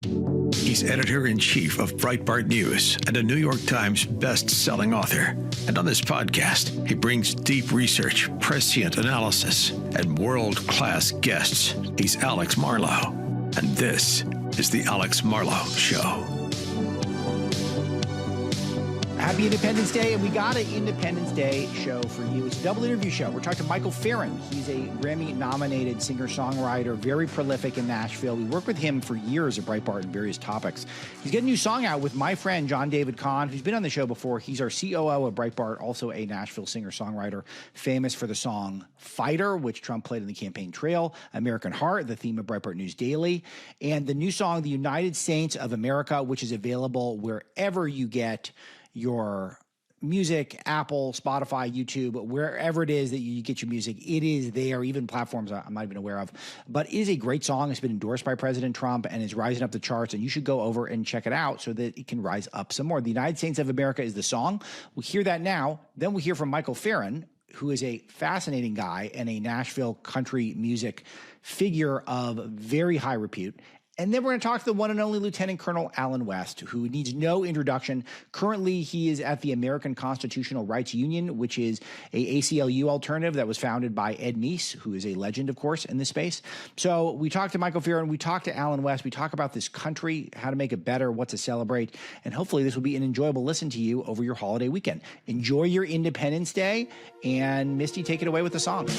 He's editor-in-chief of Breitbart News and a New York Times best-selling author. And on this podcast, he brings deep research, prescient analysis, and world-class guests. He's Alex Marlow, and this is The Alex Marlow Show. Happy Independence Day, and we got an Independence Day show for you. It's a double interview show. We're talking to Michael Farren. He's a Grammy-nominated singer-songwriter, very prolific in Nashville. We worked with him for years at Breitbart on various topics. He's got a new song out with my friend John David Kahn, who's been on the show before. He's our COO at Breitbart, also a Nashville singer-songwriter, famous for the song Fighter, which Trump played in the campaign trail, American Heart, the theme of Breitbart News Daily, and the new song, The United Saints of America, which is available wherever you get your music, Apple, Spotify, YouTube, wherever it is that you get your music, it is there, even platforms I'm not even aware of. But it is a great song. It's been endorsed by President Trump and is rising up the charts, and you should go over and check it out so that it can rise up some more. The United Saints of America is the song. We'll hear that now. Then we'll hear from Michael Farren, who is a fascinating guy and a Nashville country music figure of very high repute. And then we're going to talk to the one and only Lieutenant Colonel Allen West, who needs no introduction. Currently, he is at the American Constitutional Rights Union, which is a ACLU alternative that was founded by Ed Meese, who is a legend, of course, in this space. So we talked to Michael Farren, we talked to Allen West, we talk about this country, how to make it better, what to celebrate, and hopefully this will be an enjoyable listen to you over your holiday weekend. Enjoy your Independence Day, and Misty, take it away with the song.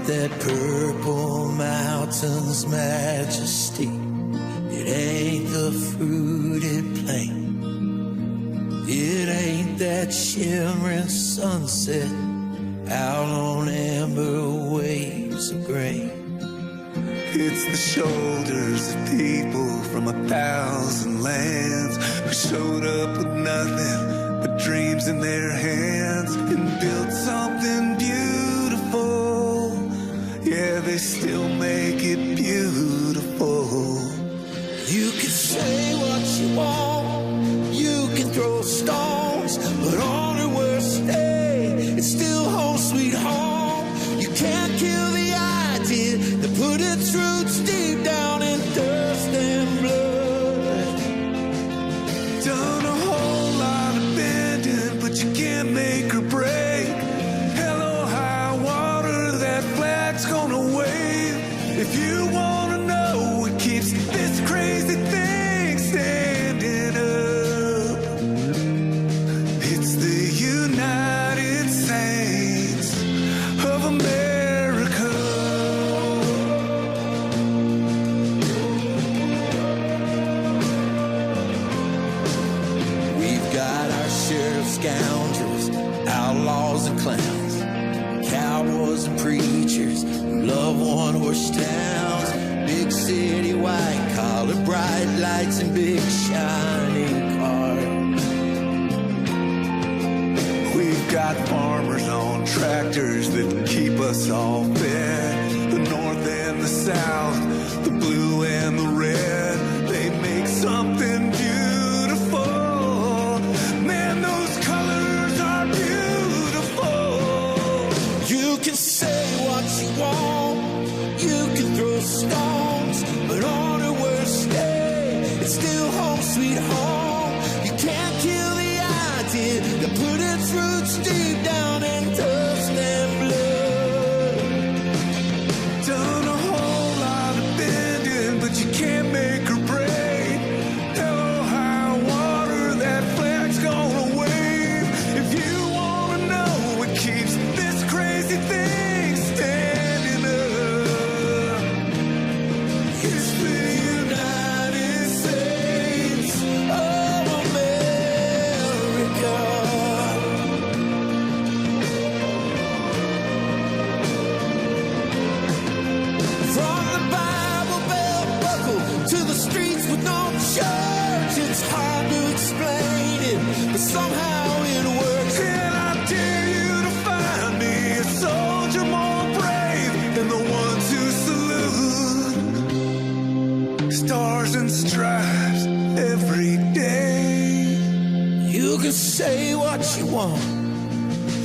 That purple mountain's majesty, it ain't the fruited plain, it ain't that shimmering sunset out on amber waves of grain. It's the shoulders of people from 1,000 lands who showed up with nothing but dreams in their hands and built something beautiful. Yeah, they still make it beautiful. You can say what you want, you can throw stones, but on her worst day, it's still home sweet home. You can't kill the idea that put its roots deep down in dust and blood. Done a whole lot of bending, but you can't make her break. Hello, high water, that flag's gonna wave. If you wanna know what keeps this crazy thing standing up, it's the United Saints of America. We've got our sheriff scoundrels, outlaws and clowns, cowboys and preachers who love one-horse towns, big city white collar, bright lights and big shining cars. We've got farmers on tractors that keep us all fed, the north and the south, the blue and the red, they make something beautiful. Man, those colors are beautiful. You can say what you want, you can throw stones, but on her worst day, it's still home sweet home. You can't kill the idea that put its roots deep down in dust and blood. Done a whole lot of bending, but you can't make her break. Hello, high water, that flag's gonna wave. If you wanna know what keeps this crazy thing standing up, it's the United States of America. From the Bible belt buckle to the streets with no church, it's hard to explain it, but somehow it works. And I dare you to find me a soldier more brave than the ones who salute. stars and stripes every day. You can say what you want,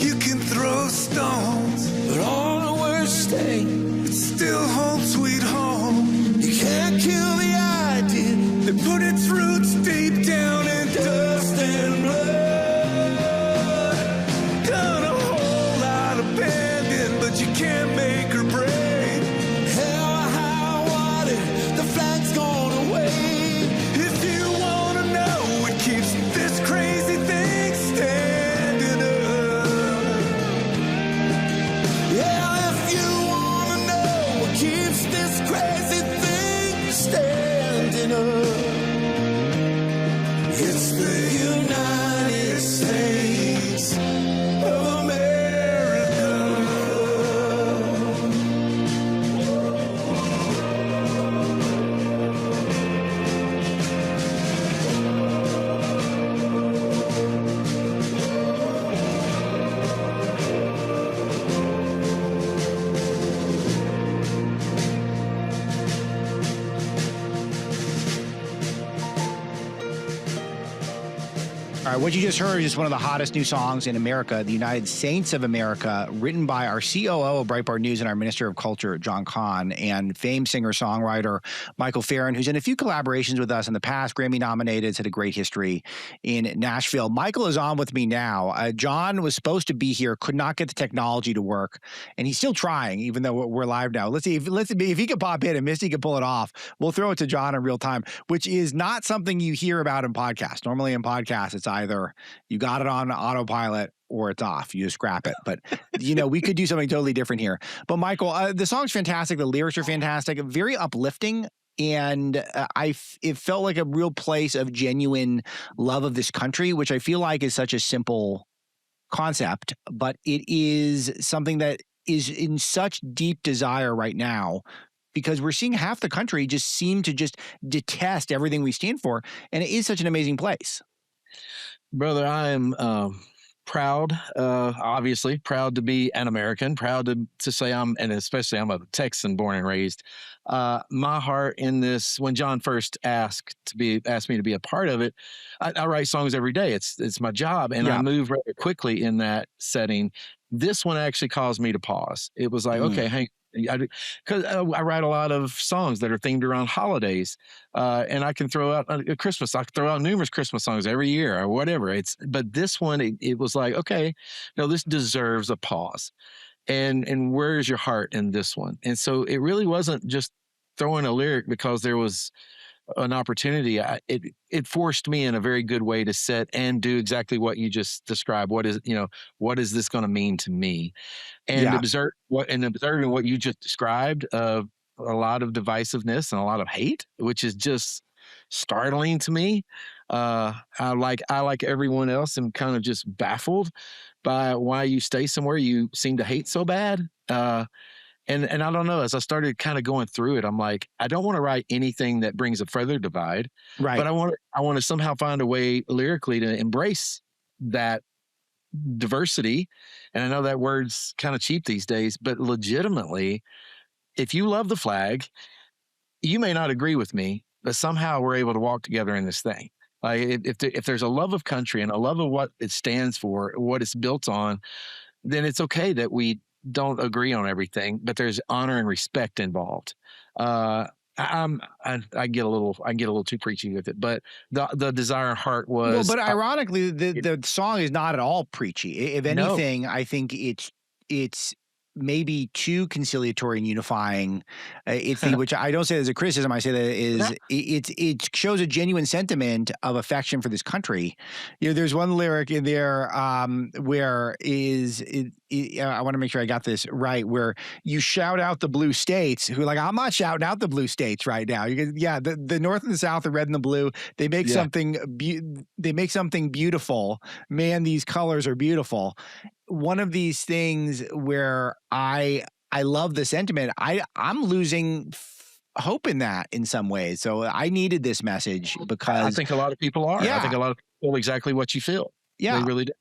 you can throw stones, but on the worst day, it's still home sweet home. You can't kill the idea that put its roots deep down in dust and blood. Done a whole lot of bending, but you can't make her break. Hell or high water, the flag's gonna wave. If you wanna know what keeps this crazy thing standing up. Yeah, if you wanna know what keeps this crazy thing standing up, it's the United States of America. All right, what you just heard is one of the hottest new songs in America, The United Saints of America, written by our COO of Breitbart News and our Minister of Culture, John Kahn, and famed singer-songwriter Michael Farren, who's in a few collaborations with us in the past, Grammy-nominated, has had a great history in Nashville. Michael is on with me now. John was supposed to be here, could not get the technology to work, and he's still trying, even though we're live now. Let's see if he can pop in and Misty can pull it off. We'll throw it to John in real time, which is not something you hear about in podcasts. Normally in podcasts, it's either you got it on autopilot or it's off. You just scrap it. But, we could do something totally different here. But, Michael, the song's fantastic. The lyrics are fantastic. Very uplifting. And it felt like a real place of genuine love of this country, which I feel like is such a simple concept. But it is something that is in such deep desire right now, because we're seeing half the country just seem to just detest everything we stand for. And it is such an amazing place. Brother, I am proud, obviously, proud to be an American, proud to say and especially I'm a Texan born and raised. My heart in this, when John first asked me to be a part of it, I write songs every day. It's my job, and I move rather quickly in that setting. This one actually caused me to pause. It was like, okay, hang. Because I write a lot of songs that are themed around holidays, and I can throw out Christmas. I can throw out numerous Christmas songs every year or whatever. But this one, it was like, okay, no, this deserves a pause. And where's your heart in this one? And so it really wasn't just throwing a lyric because there was an opportunity. It forced me in a very good way to sit and do exactly what you just described. What is this going to mean to me? And observing what you just described of a lot of divisiveness and a lot of hate, which is just startling to me. I like everyone else, am kind of just baffled by why you stay somewhere you seem to hate so bad. And I don't know, as I started kind of going through it, I'm like, I don't want to write anything that brings a further divide, right? But I want to somehow find a way lyrically to embrace that diversity. And I know that word's kind of cheap these days, but legitimately, if you love the flag, you may not agree with me, but somehow we're able to walk together in this thing. Like if there's a love of country and a love of what it stands for, what it's built on, then it's okay that we don't agree on everything, but there's honor and respect involved. I get a little too preachy with it, but the desire and heart was. Well, but ironically, the song is not at all preachy. If anything, I think it's maybe too conciliatory and unifying. Which I don't say as a criticism. I say that it shows a genuine sentiment of affection for this country. There's one lyric in there where I want to make sure I got this right, where you shout out the blue states, who I'm not shouting out the blue states right now. The North and the South, the red and the blue, they make something beautiful. Man, these colors are beautiful. One of these things where I love the sentiment. I'm losing hope in that in some ways. So I needed this message because I think a lot of people are. Yeah. I think a lot of people feel exactly what you feel. Yeah, they really do.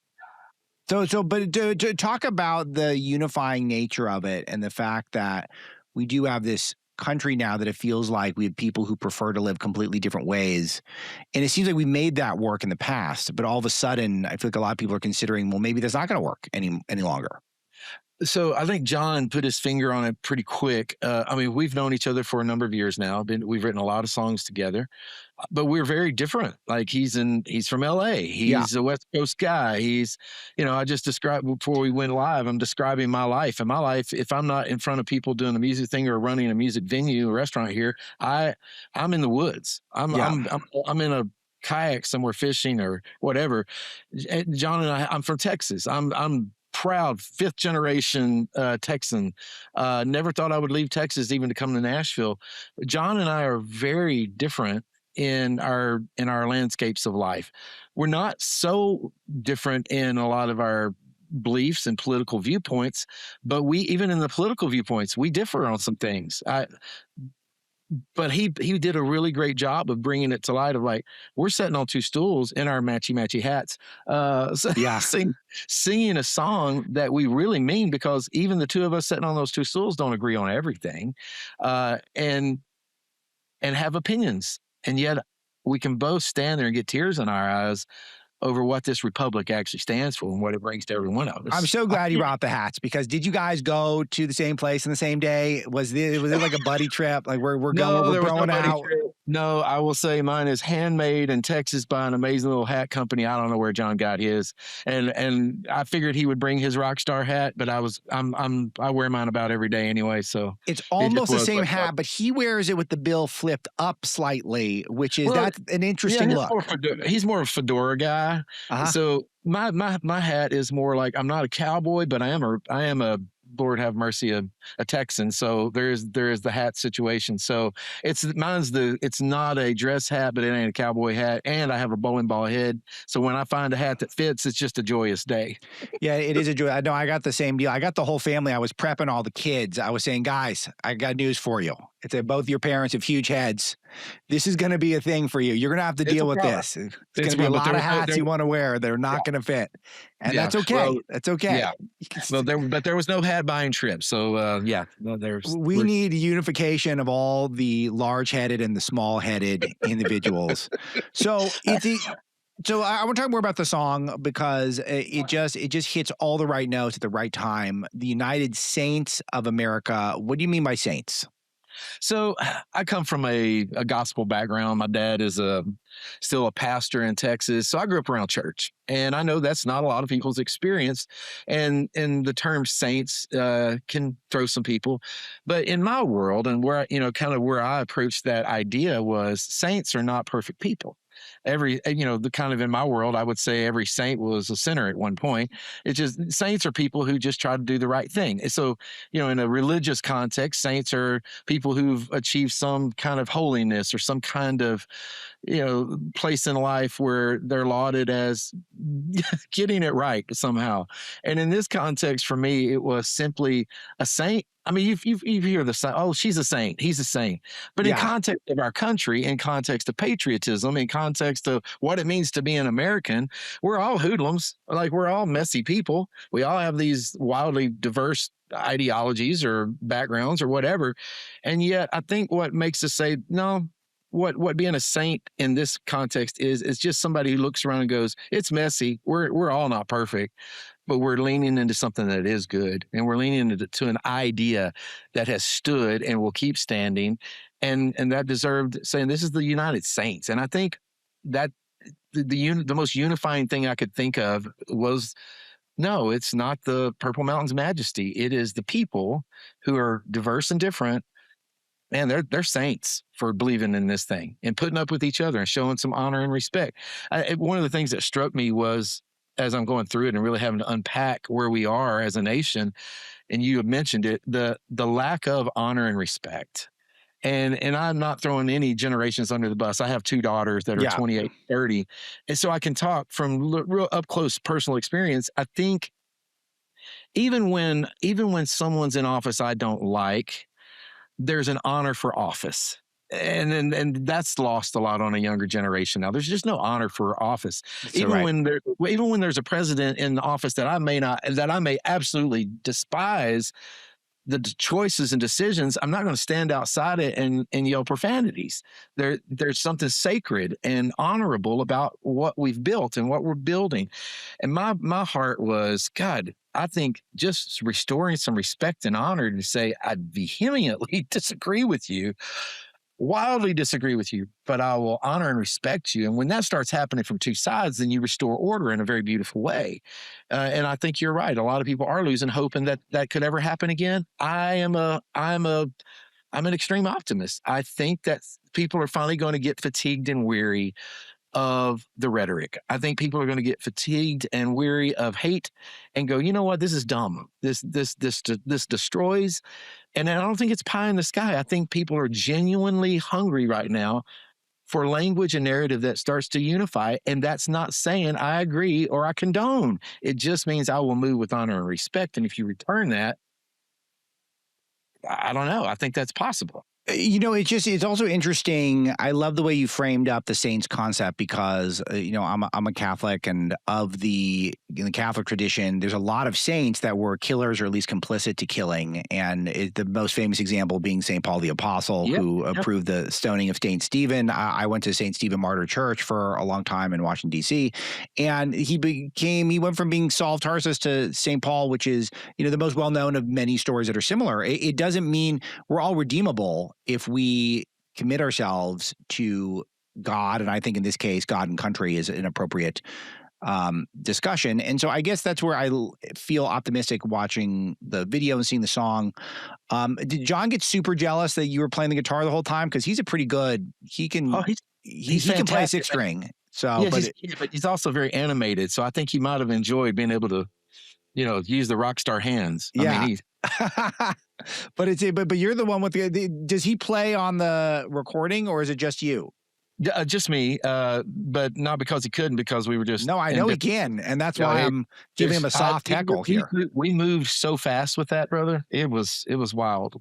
But to talk about the unifying nature of it and the fact that we do have this country now that it feels like we have people who prefer to live completely different ways. And it seems like we made that work in the past, but all of a sudden, I feel like a lot of people are considering, well, maybe that's not going to work any longer. So I think John put his finger on it pretty quick. I mean, we've known each other for a number of years now. We've written a lot of songs together, but we're very different. Like he's from LA. He's a West Coast guy. I just described before we went live, I'm describing my life. And my life, if I'm not in front of people doing a music thing or running a music venue, a restaurant here, I'm in the woods. I'm in a kayak somewhere fishing or whatever. John and I'm from Texas. I'm proud 5th generation Texan. Never thought I would leave Texas even to come to Nashville. John and I are very different in our landscapes of life. We're not so different in a lot of our beliefs and political viewpoints, but even in the political viewpoints, we differ on some things. But he did a really great job of bringing it to light of like, we're sitting on 2 stools in our matchy hats, singing a song that we really mean, because even the 2 of us sitting on those 2 stools don't agree on everything, and have opinions. And yet we can both stand there and get tears in our eyes over what this republic actually stands for and what it brings to every one of us. I'm so glad you brought the hats, because did you guys go to the same place on the same day? Was it like a buddy trip? Like we're going out? No, I will say mine is handmade in Texas by an amazing little hat company. I don't know where John got his, and I figured he would bring his rock star hat, but I wear mine about every day anyway. So it's almost the same hat, but he wears it with the bill flipped up slightly, which is that's an interesting look. He's more of a fedora guy. So my hat is more like, I'm not a cowboy, but I am a Lord have mercy, a Texan. So there's the hat situation. So it's not a dress hat, but it ain't a cowboy hat. And I have a bowling ball head. So when I find a hat that fits, it's just a joyous day. Yeah, it is a joy. I know I got the same deal. I got the whole family. I was prepping all the kids. I was saying, guys, I got news for you. It's that both your parents have huge heads. This is going to be a thing for you. You're going to have to deal with this. It's going to be a lot of hats you want to wear. They're not going to fit. And that's okay. Well, that's okay. Yeah. Well, there was no hat buying trip. So, we need unification of all the large-headed and the small-headed individuals. So I want to talk more about the song, because it just hits all the right notes at the right time. The United Saints of America. What do you mean by saints? So I come from a gospel background. My dad is still a pastor in Texas. So I grew up around church, and I know that's not a lot of people's experience. And the term saints can throw some people, but in my world, and where I approached that idea was, saints are not perfect people. In my world, I would say every saint was a sinner at one point. It's just, saints are people who just try to do the right thing. And so, in a religious context, saints are people who've achieved some kind of holiness or some kind of, place in life where they're lauded as getting it right somehow. And in this context, for me, it was simply a saint. I mean, you hear the saying, oh, she's a saint, he's a saint. But in context of our country, in context of patriotism, in context of what it means to be an American, we're all hoodlums. Like, we're all messy people. We all have these wildly diverse ideologies or backgrounds or whatever. And yet I think what makes us say, no, what being a saint in this context is just somebody who looks around and goes, it's messy. We're all not perfect, but we're leaning into something that is good. And we're leaning into an idea that has stood and will keep standing. And that deserved saying, this is the United Saints. And I think that the most unifying thing I could think of was, no, it's not the Purple Mountain's majesty. It is the people who are diverse and different. Man, they're saints for believing in this thing and putting up with each other and showing some honor and respect. One of the things that struck me was, as I'm going through it and really having to unpack where we are as a nation, and you have mentioned it, the lack of honor and respect. And I'm not throwing any generations under the bus. I have 2 daughters that are 28, 30. And so I can talk from real up close personal experience. I think even when someone's in office I don't like, there's an honor for office. And that's lost a lot on a younger generation now. There's just no honor for office. Even when there's a president in the office that I may absolutely despise, the choices and decisions, I'm not going to stand outside it and yell profanities. There's something sacred and honorable about what we've built and what we're building. And my heart was, God, I think just restoring some respect and honor to say, I vehemently disagree with you, wildly disagree with you, but I will honor and respect you. And when that starts happening from two sides, then you restore order in a very beautiful way. And I think you're right. A lot of people are losing hope, and that could ever happen again. I'm an extreme optimist. I think that people are finally going to get fatigued and weary of the rhetoric. I think people are going to get fatigued and weary of hate and go, you know what, this is dumb. This destroys. And I don't think it's pie in the sky. I think people are genuinely hungry right now for language and narrative that starts to unify. And that's not saying I agree or I condone. It just means I will move with honor and respect. And if you return that, I don't know. I think that's possible. It's also interesting. I love the way you framed up the saints concept because, I'm a Catholic, and in the Catholic tradition, there's a lot of saints that were killers or at least complicit to killing. And the most famous example being St. Paul the Apostle, who approved the stoning of St. Stephen. I went to St. Stephen Martyr Church for a long time in Washington, D.C. And he went from being Saul of Tarsus to St. Paul, which is, the most well-known of many stories that are similar. It doesn't mean we're all redeemable if we commit ourselves to God. And I think in this case, God and country is an appropriate discussion. And so I guess that's where I feel optimistic watching the video and seeing the song. Did John get super jealous that you were playing the guitar the whole time? Because he's a pretty good, he can play a six string. So, yeah, but he's also very animated. So I think he might have enjoyed being able to, use the rock star hands. Yeah. I mean, but you're the one with does he play on the recording or is it just you? Just me, but not because he couldn't, because we were just. No, I know he can, and that's why I'm giving him a soft heckle here. We moved so fast with that, brother. It was wild.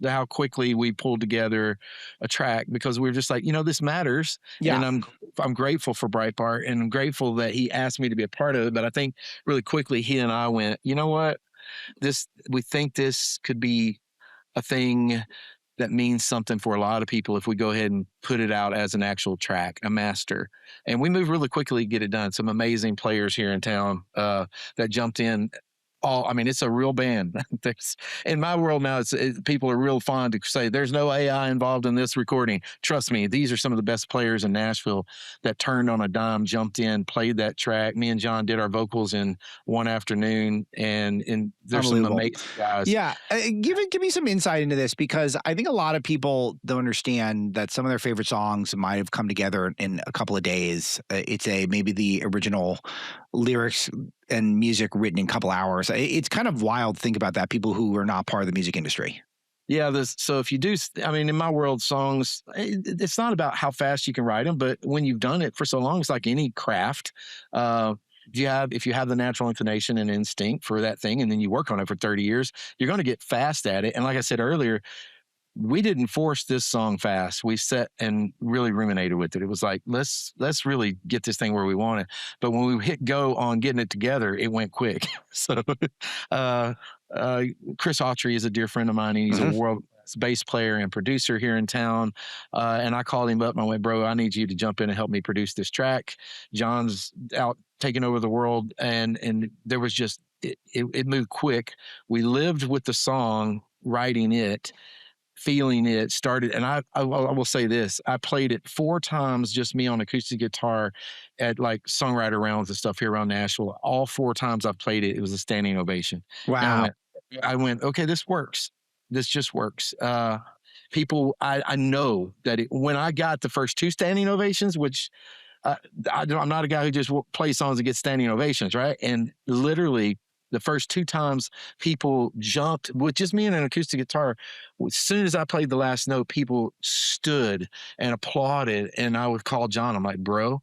How quickly we pulled together a track, because we were just like, this matters. Yeah. And I'm grateful for Breitbart, and I'm grateful that he asked me to be a part of it. But I think really quickly he and I went, you know what, we think this could be a thing that means something for a lot of people if we go ahead and put it out as an actual track, a master. And we moved really quickly to get it done. Some amazing players here in town that jumped in. It's a real band. In my world now, people are real fond to say there's no AI involved in this recording. Trust me, these are some of the best players in Nashville that turned on a dime, jumped in, played that track. Me and John did our vocals in one afternoon, and there's some amazing guys. Yeah, give me some insight into this, because I think a lot of people don't understand that some of their favorite songs might have come together in a couple of days. It's maybe the original lyrics and music written in a couple hours. It's kind of wild to think about that, people who are not part of the music industry. Yeah. So if you do, in my world, songs, it's not about how fast you can write them, but when you've done it for so long, it's like any craft. If you have the natural inclination and instinct for that thing, and then you work on it for 30 years, you're going to get fast at it. And like I said earlier, we didn't force this song fast. We sat and really ruminated with it. It was like, let's really get this thing where we want it. But when we hit go on getting it together, it went quick. So Chris Autry is a dear friend of mine. He's a world bass player and producer here in town. And I called him up and I went, bro, I need you to jump in and help me produce this track. John's out taking over the world. And there was just, it moved quick. We lived with the song, writing it, feeling it, started. And I will say this, I played it 4 times, just me on acoustic guitar at like songwriter rounds and stuff here around Nashville. All 4 times I've played it, it was a standing ovation. Wow. I went, okay, this works. This just works. People, I know that when I got the first 2 standing ovations, which I'm not a guy who just plays songs and gets standing ovations, right? And literally the first 2 times people jumped with just me and an acoustic guitar. As soon as I played the last note, people stood and applauded. And I would call John. I'm like, bro,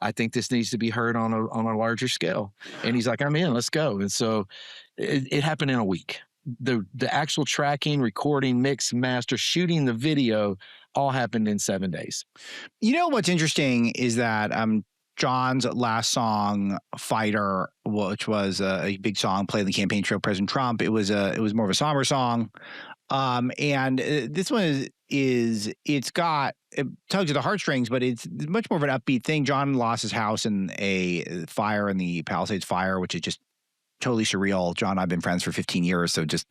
I think this needs to be heard on a larger scale. And he's like, I'm in, let's go. And so it happened in a week. The actual tracking, recording, mix, master, shooting the video all happened in 7 days. You know, what's interesting is that John's last song, "Fighter," which was a big song played in the campaign trail of President Trump. It was more of a somber song, and this one it's got, it tugs at the heartstrings, but it's much more of an upbeat thing. John lost his house in a fire, in the Palisades fire, which is just totally surreal. John and I have been friends for 15 years, so just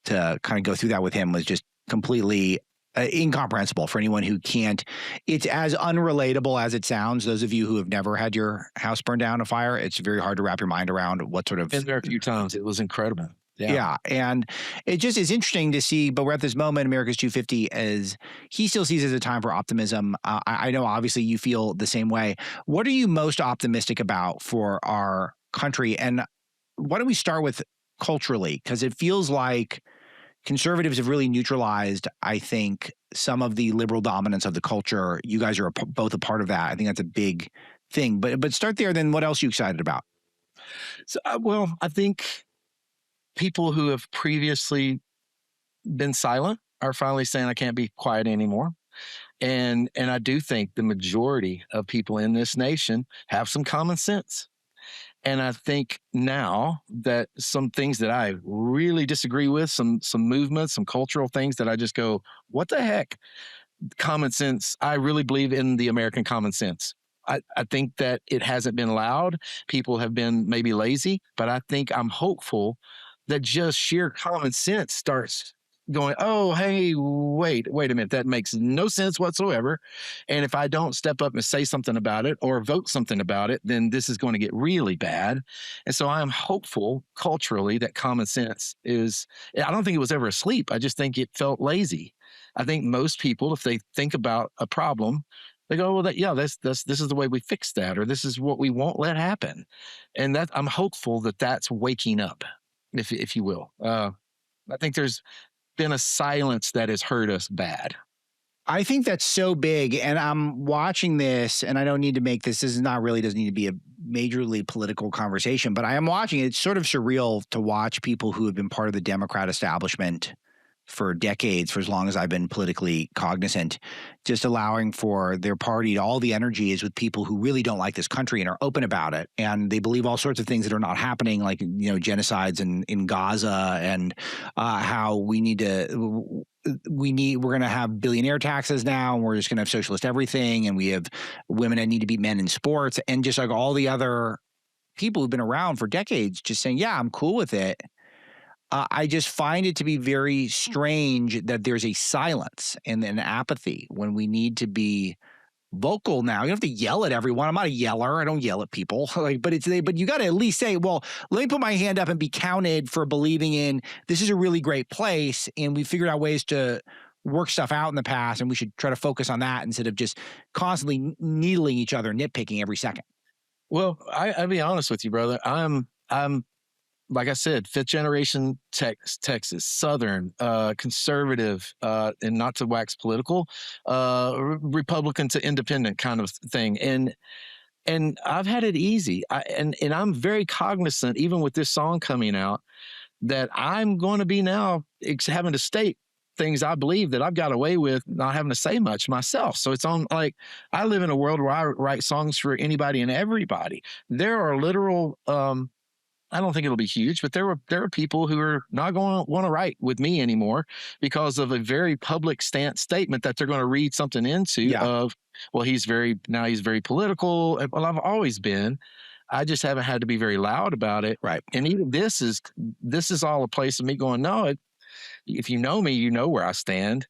to kind of go through that with him was just completely incomprehensible for anyone who can't. It's as unrelatable as it sounds. Those of you who have never had your house burned down in a fire, it's very hard to wrap your mind around what sort of. Been there a few times. It was incredible. Yeah. And it just is interesting to see, but we're at this moment, America's 250, as he still sees as a time for optimism. I know obviously you feel the same way. What are you most optimistic about for our country? And why don't we start with culturally? Because it feels like conservatives have really neutralized, I think, some of the liberal dominance of the culture. You guys are both a part of that. I think that's a big thing. But start there. Then what else are you excited about? So, well, I think people who have previously been silent are finally saying, I can't be quiet anymore. And I do think the majority of people in this nation have some common sense. And I think now that some things that I really disagree with, some movements, some cultural things that I just go, what the heck? Common sense. I really believe in the American common sense. I think that it hasn't been loud. People have been maybe lazy, but I think I'm hopeful that just sheer common sense starts going, oh, hey, wait a minute. That makes no sense whatsoever. And if I don't step up and say something about it or vote something about it, then this is going to get really bad. And so I'm hopeful culturally that common sense is, I don't think it was ever asleep. I just think it felt lazy. I think most people, if they think about a problem, they go, well, this is the way we fix that, or this is what we won't let happen. And that I'm hopeful that that's waking up, if you will. I think there's been a silence that has hurt us bad. I think that's so big. And I'm watching this, and I don't need to make this is not really doesn't need to be a majorly political conversation, but I am watching it. It's sort of surreal to watch people who have been part of the Democrat establishment for decades, for as long as I've been politically cognizant, just allowing for their party to, all the energy is with people who really don't like this country and are open about it. And they believe all sorts of things that are not happening, like, genocides in Gaza, and how we're going to have billionaire taxes now, and we're just going to have socialist everything. And we have women that need to be men in sports, and just like all the other people who've been around for decades, just saying, yeah, I'm cool with it. I just find it to be very strange that there's a silence and an apathy when we need to be vocal now. You don't have to yell at everyone. I'm not a yeller. I don't yell at people. But you got to at least say, well, let me put my hand up and be counted for believing in this is a really great place, and we figured out ways to work stuff out in the past, and we should try to focus on that instead of just constantly needling each other, nitpicking every second. Well, I'll be honest with you, brother. I'm like I said, fifth generation Texas, Southern, conservative, and not to wax political, Republican to independent kind of thing. And I've had it easy. And I'm very cognizant, even with this song coming out, that I'm going to be now having to state things I believe that I've got away with not having to say much myself. So it's on, like, I live in a world where I write songs for anybody and everybody. There are literal, I don't think it'll be huge, but there are people who are not going to want to write with me anymore because of a very public statement that they're going to read something into of, well, he's very political. Well, I've always been. I just haven't had to be very loud about it. Right. And even this is all a place of me going, no, if you know me, you know where I stand.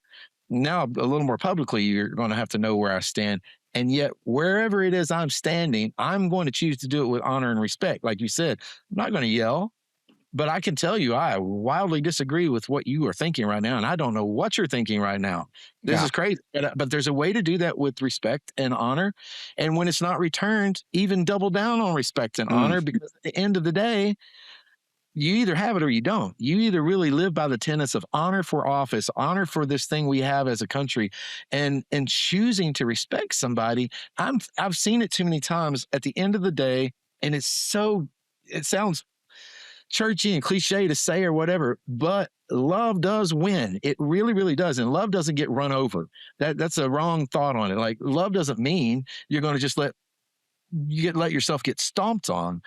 Now, a little more publicly, you're going to have to know where I stand. And yet, wherever it is I'm standing, I'm going to choose to do it with honor and respect. Like you said, I'm not going to yell, but I can tell you I wildly disagree with what you are thinking right now. And I don't know what you're thinking right now. This is crazy. But there's a way to do that with respect and honor. And when it's not returned, even double down on respect and honor, because at the end of the day, you either have it or you don't. You either really live by the tenets of honor for office, honor for this thing we have as a country, and choosing to respect somebody. I've seen it too many times at the end of the day, and it sounds churchy and cliche to say or whatever, but love does win. It really, really does. And love doesn't get run over. That's a wrong thought on it. Like, love doesn't mean you're going to just let let yourself get stomped on.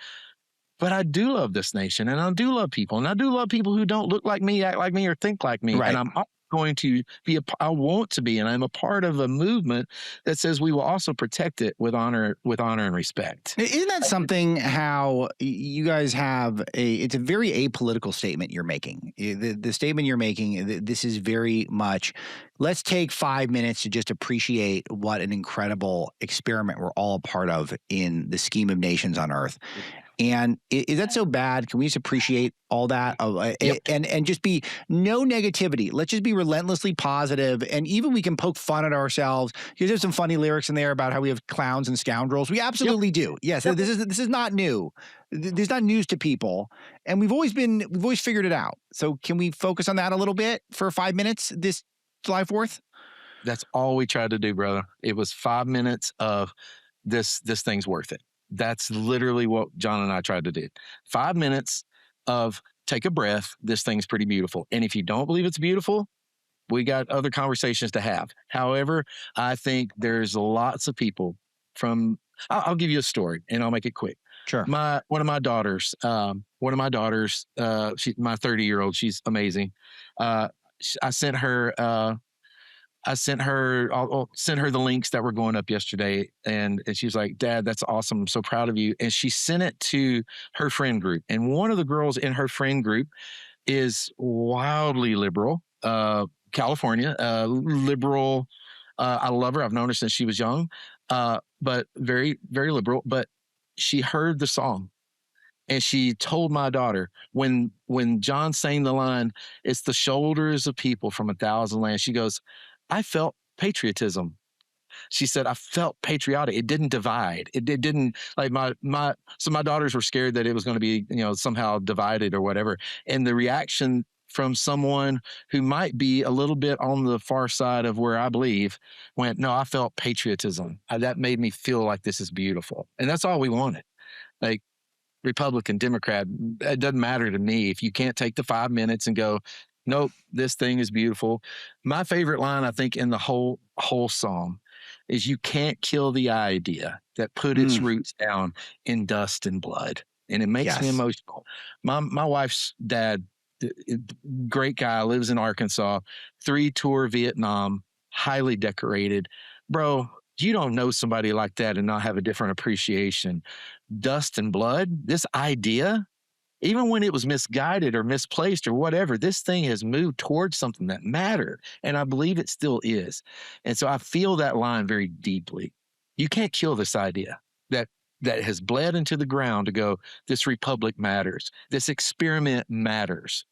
But I do love this nation, and I do love people, and I do love people who don't look like me, act like me, or think like me. Right. And I'm going to be I want to be, and I'm a part of a movement that says we will also protect it with honor and respect. Isn't that something how you guys have it's a very apolitical statement you're making. The statement you're making, this is very much, let's take 5 minutes to just appreciate what an incredible experiment we're all a part of in the scheme of nations on earth. And is that so bad? Can we just appreciate all that? Yep. And just be no negativity. Let's just be relentlessly positive. And even we can poke fun at ourselves. There's some funny lyrics in there about how we have clowns and scoundrels. We absolutely do. Yes. Yep. This is not new. This is not news to people. And we've always figured it out. So can we focus on that a little bit for 5 minutes this July 4th? That's all we tried to do, brother. It was 5 minutes of this thing's worth it. That's literally what John and I tried to do. 5 minutes of take a breath. This thing's pretty beautiful. And if you don't believe it's beautiful, we got other conversations to have. However, I think there's lots of people I'll give you a story and I'll make it quick. Sure. One of my daughters, she's my 30-year-old. She's amazing. I'll sent her the links that were going up yesterday, and she was like, "Dad, that's awesome. I'm so proud of you." And she sent it to her friend group. And one of the girls in her friend group is wildly liberal, California, liberal. I love her. I've known her since she was young, but very, very liberal. But she heard the song. And she told my daughter, when John sang the line, "It's the shoulders of people from 1,000 lands," she goes, "I felt patriotism." She said, "I felt patriotic. It didn't divide. It didn't like so my daughters were scared that it was going to be, somehow divided or whatever." And the reaction from someone who might be a little bit on the far side of where I believe went, "No, I felt patriotism. That made me feel like this is beautiful." And that's all we wanted. Like, Republican, Democrat, it doesn't matter to me. If you can't take the 5 minutes and go, "Nope, this thing is beautiful." My favorite line, I think, in the whole song is, "You can't kill the idea that put its roots down in dust and blood." And it makes me emotional. My wife's dad, great guy, lives in Arkansas, 3-tour Vietnam, highly decorated. Bro, you don't know somebody like that and not have a different appreciation. Dust and blood, this idea, even when it was misguided or misplaced or whatever, this thing has moved towards something that mattered. And I believe it still is. And so I feel that line very deeply. You can't kill this idea that has bled into the ground to go, this republic matters. This experiment matters.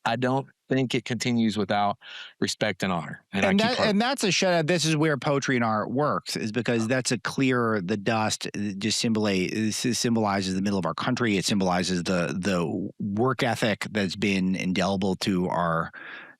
I don't think it continues without respect and honor. And that's a shout out. This is where poetry and art works, is because that's a clear, the dust just symbolizes the middle of our country. It symbolizes the work ethic that's been indelible to our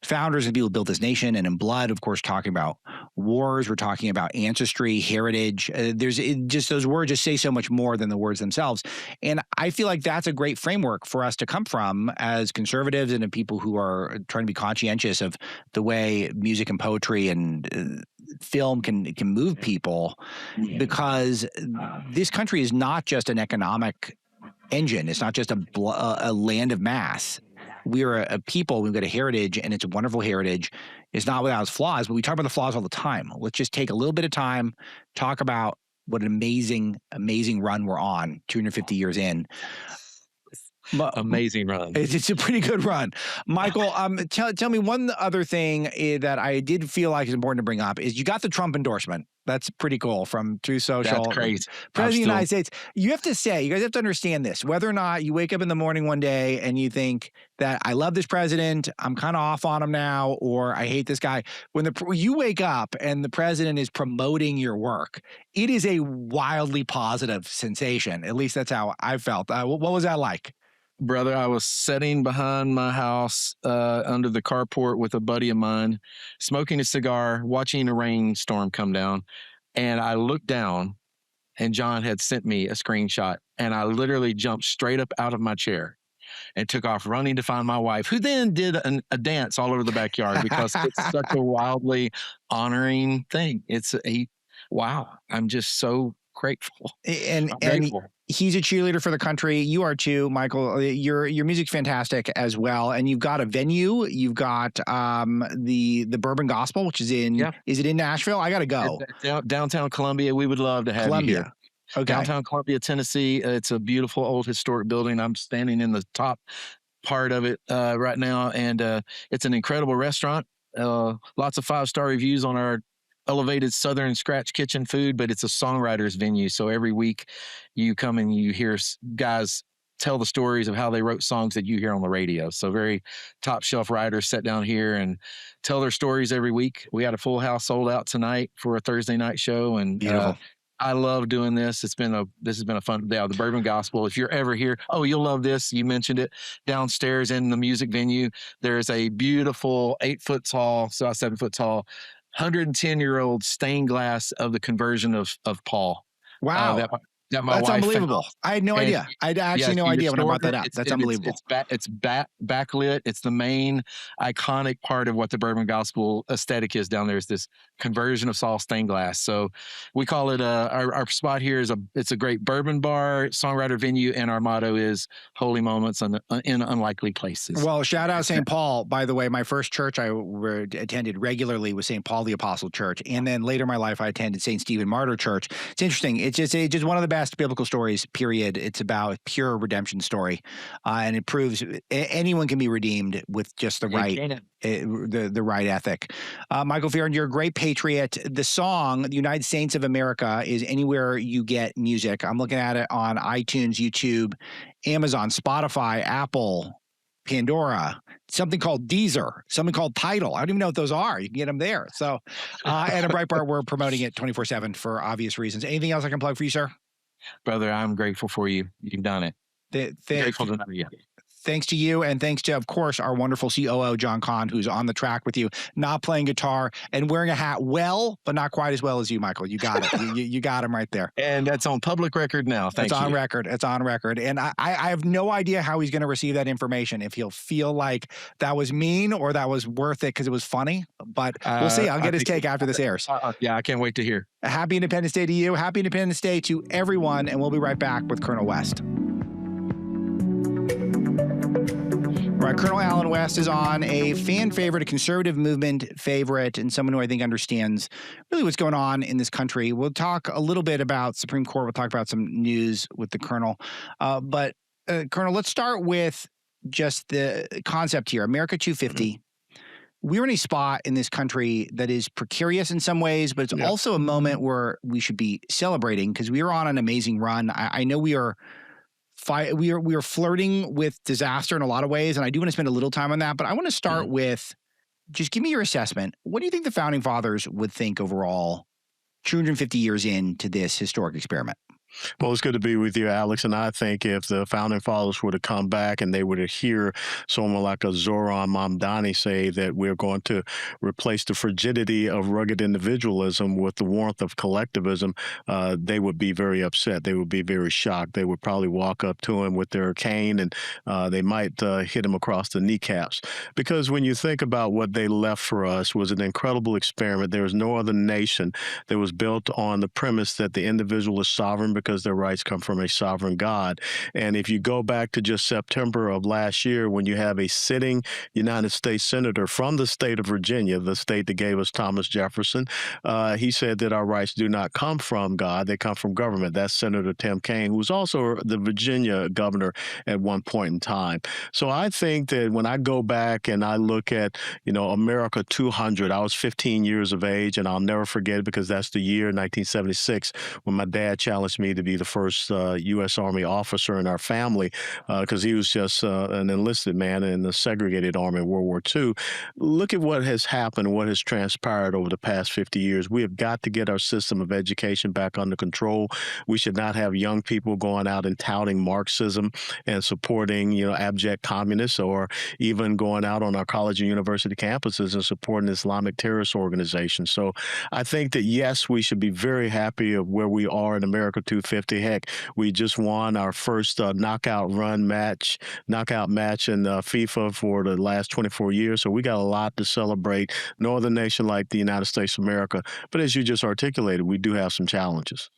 founders and people who built this nation. And in blood, of course, talking about wars, we're talking about ancestry, heritage. Those words just say so much more than the words themselves. And I feel like that's a great framework for us to come from as conservatives and people who are trying to be conscientious of the way music and poetry and film can move people, because this country is not just an economic engine. It's not just a land of mass. We are a people, we've got a heritage, and it's a wonderful heritage. It's not without its flaws, but we talk about the flaws all the time. Let's just take a little bit of time, talk about what an amazing, amazing run we're on, 250 years in. Amazing run. It's a pretty good run. Michael, tell me one other thing that I did feel like is important to bring up is you got the Trump endorsement. That's pretty cool from Truth Social. That's crazy. President of the United States. You have to say, you guys have to understand this, whether or not you wake up in the morning one day and you think that I love this president, I'm kind of off on him now, or I hate this guy. When you wake up and the president is promoting your work, it is a wildly positive sensation. At least that's how I felt. What was that like? Brother, I was sitting behind my house under the carport with a buddy of mine, smoking a cigar, watching a rainstorm come down. And I looked down, and John had sent me a screenshot. And I literally jumped straight up out of my chair and took off running to find my wife, who then did a dance all over the backyard, because it's such a wildly honoring thing. Wow. I'm just so grateful. And I'm grateful. he's a cheerleader for the country. You are too, Michael. Your music's fantastic as well. And you've got a venue. You've got the Bourbon Gospel, which is in is it in Nashville? I gotta go. Downtown Columbia. We would love to have you here. Okay. Downtown Columbia, Tennessee. It's a beautiful old historic building. I'm standing in the top part of it right now, and it's an incredible restaurant. Lots of 5-star reviews on our elevated Southern scratch kitchen food, but it's a songwriter's venue. So every week you come and you hear guys tell the stories of how they wrote songs that you hear on the radio. So very top shelf writers sit down here and tell their stories every week. We had a full house sold out tonight for a Thursday night show, and beautiful. I love doing this. This has been a fun day. The Bourbon Gospel. If you're ever here, you'll love this. You mentioned it. Downstairs in the music venue, there's a beautiful 8-foot tall, 7-foot tall, 110-year-old stained glass of the conversion of Paul. Wow. That my That's wife unbelievable. found. I had no idea. I had actually no idea when I brought that up. That's unbelievable. It's backlit. It's the main iconic part of what the Bourbon Gospel aesthetic is down there, is this conversion of Saul stained glass. So we call it our spot here is it's a great bourbon bar, songwriter venue, and our motto is holy moments in unlikely places. Well, shout out St. Paul, by the way. My first church I attended regularly was St. Paul the Apostle Church, and then later in my life I attended St. Stephen Martyr Church. It's interesting. It's just one of the best biblical stories, period. It's about pure redemption story, and it proves anyone can be redeemed with just the right ethic. Michael Farren, you're a great patriot. The song "The United Saints of America" is anywhere you get music. I'm looking at it on iTunes, YouTube, Amazon, Spotify, Apple, Pandora, something called Deezer, something called Tidal. I don't even know what those are. You can get them there. So, and at Breitbart, we're promoting it 24/7 for obvious reasons. Anything else I can plug for you, sir? Brother, I'm grateful for you. You've done it. Grateful to know you. Thanks to you, and thanks to, of course, our wonderful COO, John Kahn, who's on the track with you, not playing guitar and wearing a hat well, but not quite as well as you, Michael. You got it. you got him right there. And that's on public record now. Thank you. It's on record. It's on record. And I have no idea how he's going to receive that information, if he'll feel like that was mean or that was worth it because it was funny. But we'll see. I'll get his take after this airs. Yeah, I can't wait to hear. Happy Independence Day to you. Happy Independence Day to everyone. And we'll be right back with Colonel West. All right, Colonel Allen West is on, a fan favorite, a conservative movement favorite, and someone who I think understands really what's going on in this country. We'll talk a little bit about Supreme Court. We'll talk about some news with the Colonel. But Colonel, let's start with just the concept here. America 250. Mm-hmm. We're in a spot in this country that is precarious in some ways, but it's also a moment where we should be celebrating because we are on an amazing run. I know we are flirting with disaster in a lot of ways, and I do want to spend a little time on that, but I want to start with just give me your assessment. What do you think the Founding Fathers would think overall 250 years into this historic experiment? Well, it's good to be with you, Alex. And I think if the Founding Fathers were to come back and they were to hear someone like a Zoran Mamdani say that we're going to replace the frigidity of rugged individualism with the warmth of collectivism, they would be very upset. They would be very shocked. They would probably walk up to him with their cane and they might hit him across the kneecaps. Because when you think about what they left for us was an incredible experiment. There was no other nation that was built on the premise that the individual is sovereign because their rights come from a sovereign God. And if you go back to just September of last year, when you have a sitting United States Senator from the state of Virginia, the state that gave us Thomas Jefferson, he said that our rights do not come from God, they come from government. That's Senator Tim Kaine, who was also the Virginia governor at one point in time. So I think that when I go back and I look at, America 200, I was 15 years of age, and I'll never forget it because that's the year, 1976, when my dad challenged me to be the first U.S. Army officer in our family because he was just an enlisted man in the segregated army in World War II. Look at what has happened, what has transpired over the past 50 years. We have got to get our system of education back under control. We should not have young people going out and touting Marxism and supporting, abject communists, or even going out on our college and university campuses and supporting Islamic terrorist organizations. So I think that, yes, we should be very happy of where we are in America 250. Heck, we just won our first knockout match in FIFA for the last 24 years. So we got a lot to celebrate. No other nation like the United States of America. But as you just articulated, we do have some challenges.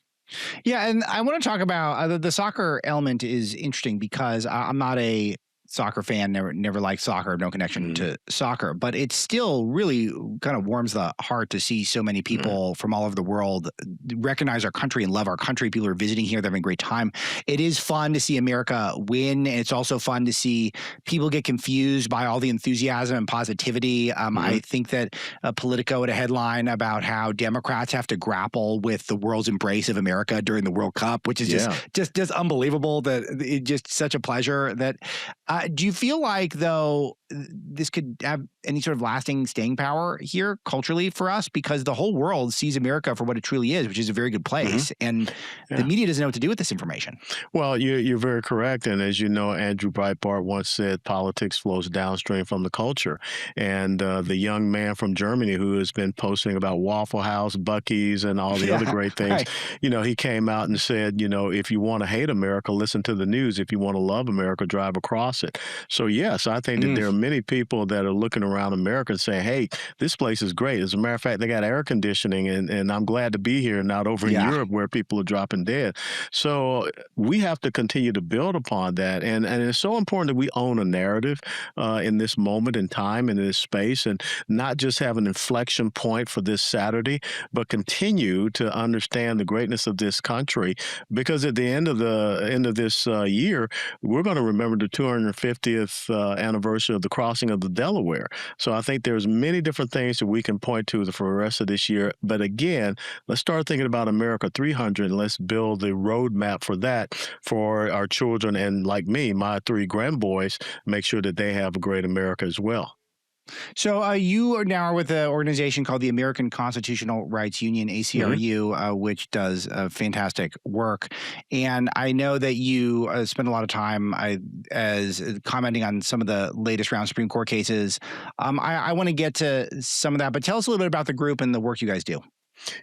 Yeah, and I want to talk about the soccer element is interesting because I'm not a soccer fan, never liked soccer, no connection Mm-hmm. to soccer, but it still really kind of warms the heart to see so many people from all over the world recognize our country and love our country. People are visiting here, they're having a great time. It is fun to see America win. And it's also fun to see people get confused by all the enthusiasm and positivity. I think that Politico had a headline about how Democrats have to grapple with the world's embrace of America during the World Cup, which is just unbelievable. That it's just such a pleasure. That do you feel like though this could have any sort of lasting staying power here culturally for us, because the whole world sees America for what it truly is, which is a very good place, and the media doesn't know what to do with this information. Well, you're very correct. And as you know, Andrew Breitbart once said, politics flows downstream from the culture. And the young man from Germany who has been posting about Waffle House, Buc-ee's, and all the other great things, right. he came out and said, if you want to hate America, listen to the news. If you want to love America, drive across it. So, yes, I think that there are many people that are looking around America and saying, hey, this place is great. As a matter of fact, they got air conditioning, and I'm glad to be here, not over in Europe where people are dropping dead. So we have to continue to build upon that. And it's so important that we own a narrative in this moment in time, in this space, and not just have an inflection point for this Saturday, but continue to understand the greatness of this country. Because at the end of this year, we're going to remember the 250th anniversary of the crossing of the Delaware. So I think there's many different things that we can point to for the rest of this year. But again, let's start thinking about America 300 and let's build the roadmap for that for our children. And like me, my 3 grandboys, make sure that they have a great America as well. So you are now with an organization called the American Constitutional Rights Union, ACRU, which does fantastic work. And I know that you spend a lot of time as commenting on some of the latest round Supreme Court cases. I want to get to some of that, but tell us a little bit about the group and the work you guys do.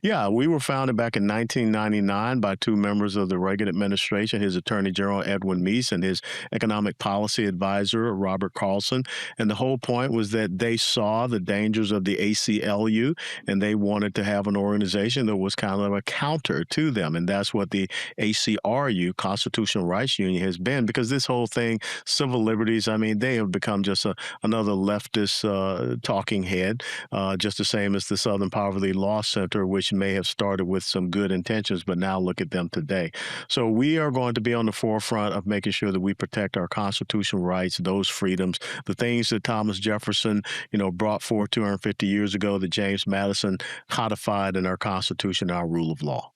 Yeah, we were founded back in 1999 by 2 members of the Reagan administration, his Attorney General Edwin Meese and his economic policy advisor Robert Carlson. And the whole point was that they saw the dangers of the ACLU and they wanted to have an organization that was kind of a counter to them. And that's what the ACRU, Constitutional Rights Union, has been, because this whole thing, civil liberties, I mean, they have become just another leftist talking head, just the same as the Southern Poverty Law Center, which may have started with some good intentions, but now look at them today. So we are going to be on the forefront of making sure that we protect our constitutional rights, those freedoms, the things that Thomas Jefferson, brought forth 250 years ago, that James Madison codified in our Constitution, our rule of law.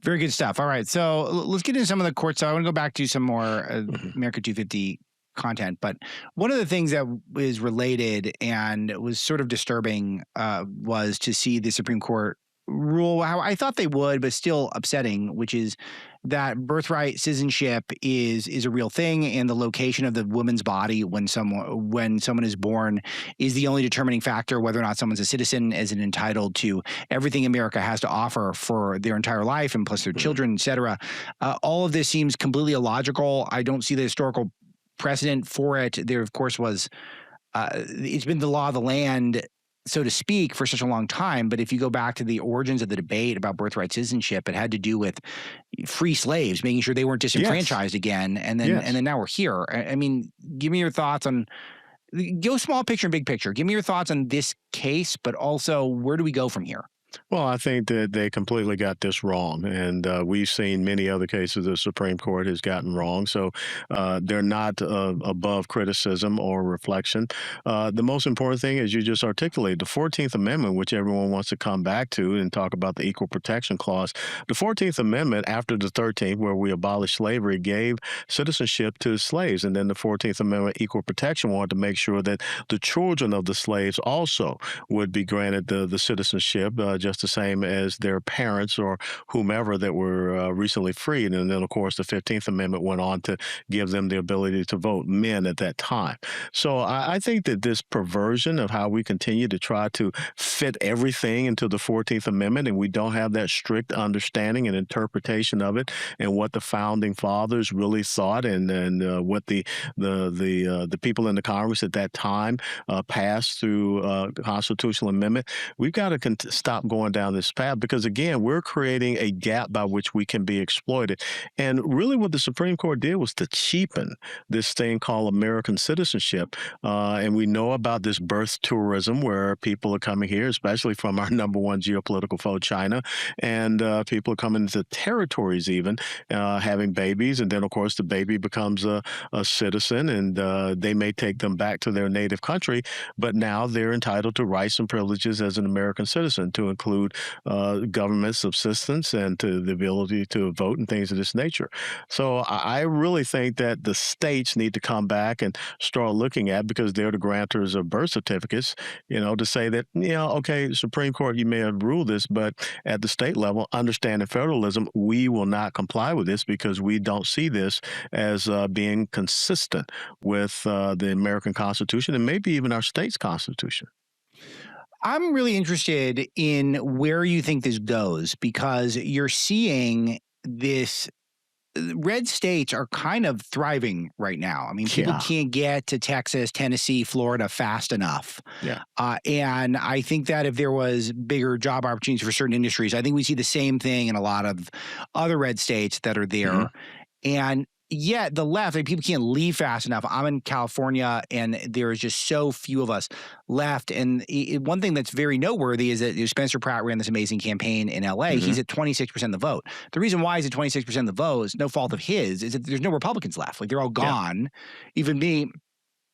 Very good stuff. All right. So let's get into some of the court. So I want to go back to some more America 250 content, but one of the things that is related and was sort of disturbing was to see the Supreme Court rule how I thought they would, but still upsetting, which is that birthright citizenship is a real thing, and the location of the woman's body when someone is born is the only determining factor whether or not someone's a citizen, as an entitled to everything America has to offer for their entire life, and plus their children, et cetera. All of this seems completely illogical. I don't see the historical precedent for it. There, of course, was it's been the law of the land, so to speak, for such a long time. But if you go back to the origins of the debate about birthright citizenship, it had to do with free slaves, making sure they weren't disenfranchised again. And then now we're here. I mean, give me your thoughts on, go small picture and big picture. Give me your thoughts on this case, but also where do we go from here? Well, I think that they completely got this wrong, and we've seen many other cases the Supreme Court has gotten wrong, so they're not above criticism or reflection. The most important thing, as you just articulated, the 14th Amendment, which everyone wants to come back to and talk about the Equal Protection Clause. The 14th Amendment, after the 13th, where we abolished slavery, gave citizenship to slaves, and then the 14th Amendment Equal Protection wanted to make sure that the children of the slaves also would be granted the citizenship, just the same as their parents or whomever that were recently freed. And then, of course, the 15th Amendment went on to give them the ability to vote, men at that time. So I think that this perversion of how we continue to try to fit everything into the 14th Amendment, and we don't have that strict understanding and interpretation of it and what the founding fathers really thought and what the people in the Congress at that time passed through the constitutional amendment, we've got to stop going down this path because, again, we're creating a gap by which we can be exploited. And really what the Supreme Court did was to cheapen this thing called American citizenship. And we know about this birth tourism where people are coming here, especially from our number one geopolitical foe, China, and people are coming into territories even, having babies. And then, of course, the baby becomes a citizen, and they may take them back to their native country, but now they're entitled to rights and privileges as an American citizen, to include government subsistence and to the ability to vote and things of this nature. So I really think that the states need to come back and start looking at, because they're the grantors of birth certificates, to say that, okay, Supreme Court, you may have ruled this, but at the state level, understanding federalism, we will not comply with this because we don't see this as being consistent with the American Constitution and maybe even our state's Constitution. I'm really interested in where you think this goes, because you're seeing this. Red states are kind of thriving right now. I mean, people can't get to Texas, Tennessee, Florida fast enough. Yeah. And I think that if there was bigger job opportunities for certain industries, I think we see the same thing in a lot of other red states that are there. Mm-hmm. And yet the left, people can't leave fast enough. I'm in California, and there's just so few of us left. And one thing that's very noteworthy is that Spencer Pratt ran this amazing campaign in LA. Mm-hmm. He's at 26% of the vote. The reason why he's at 26% of the vote is no fault of his, is that there's no Republicans left. Like, they're all gone. Yeah. Even me,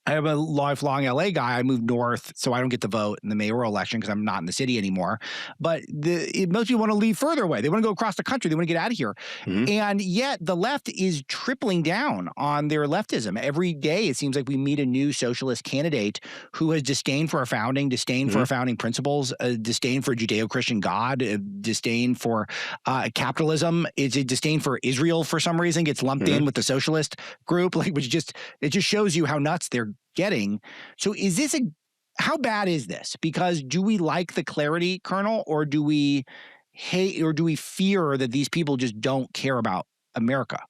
I'm a lifelong LA guy. I moved north, so I don't get to vote in the mayoral election because I'm not in the city anymore. But most people want to leave further away. They want to go across the country. They want to get out of here. Mm-hmm. And yet the left is tripling down on their leftism. Every day it seems like we meet a new socialist candidate who has disdain for our founding, disdain for our founding principles, disdain for Judeo-Christian God, disdain for capitalism. It's a disdain for Israel for some reason, gets lumped in with the socialist group, it just shows you how nuts they're getting. So is this how bad is this? Because do we like the clarity, Colonel, or do we hate, or do we fear that these people just don't care about America?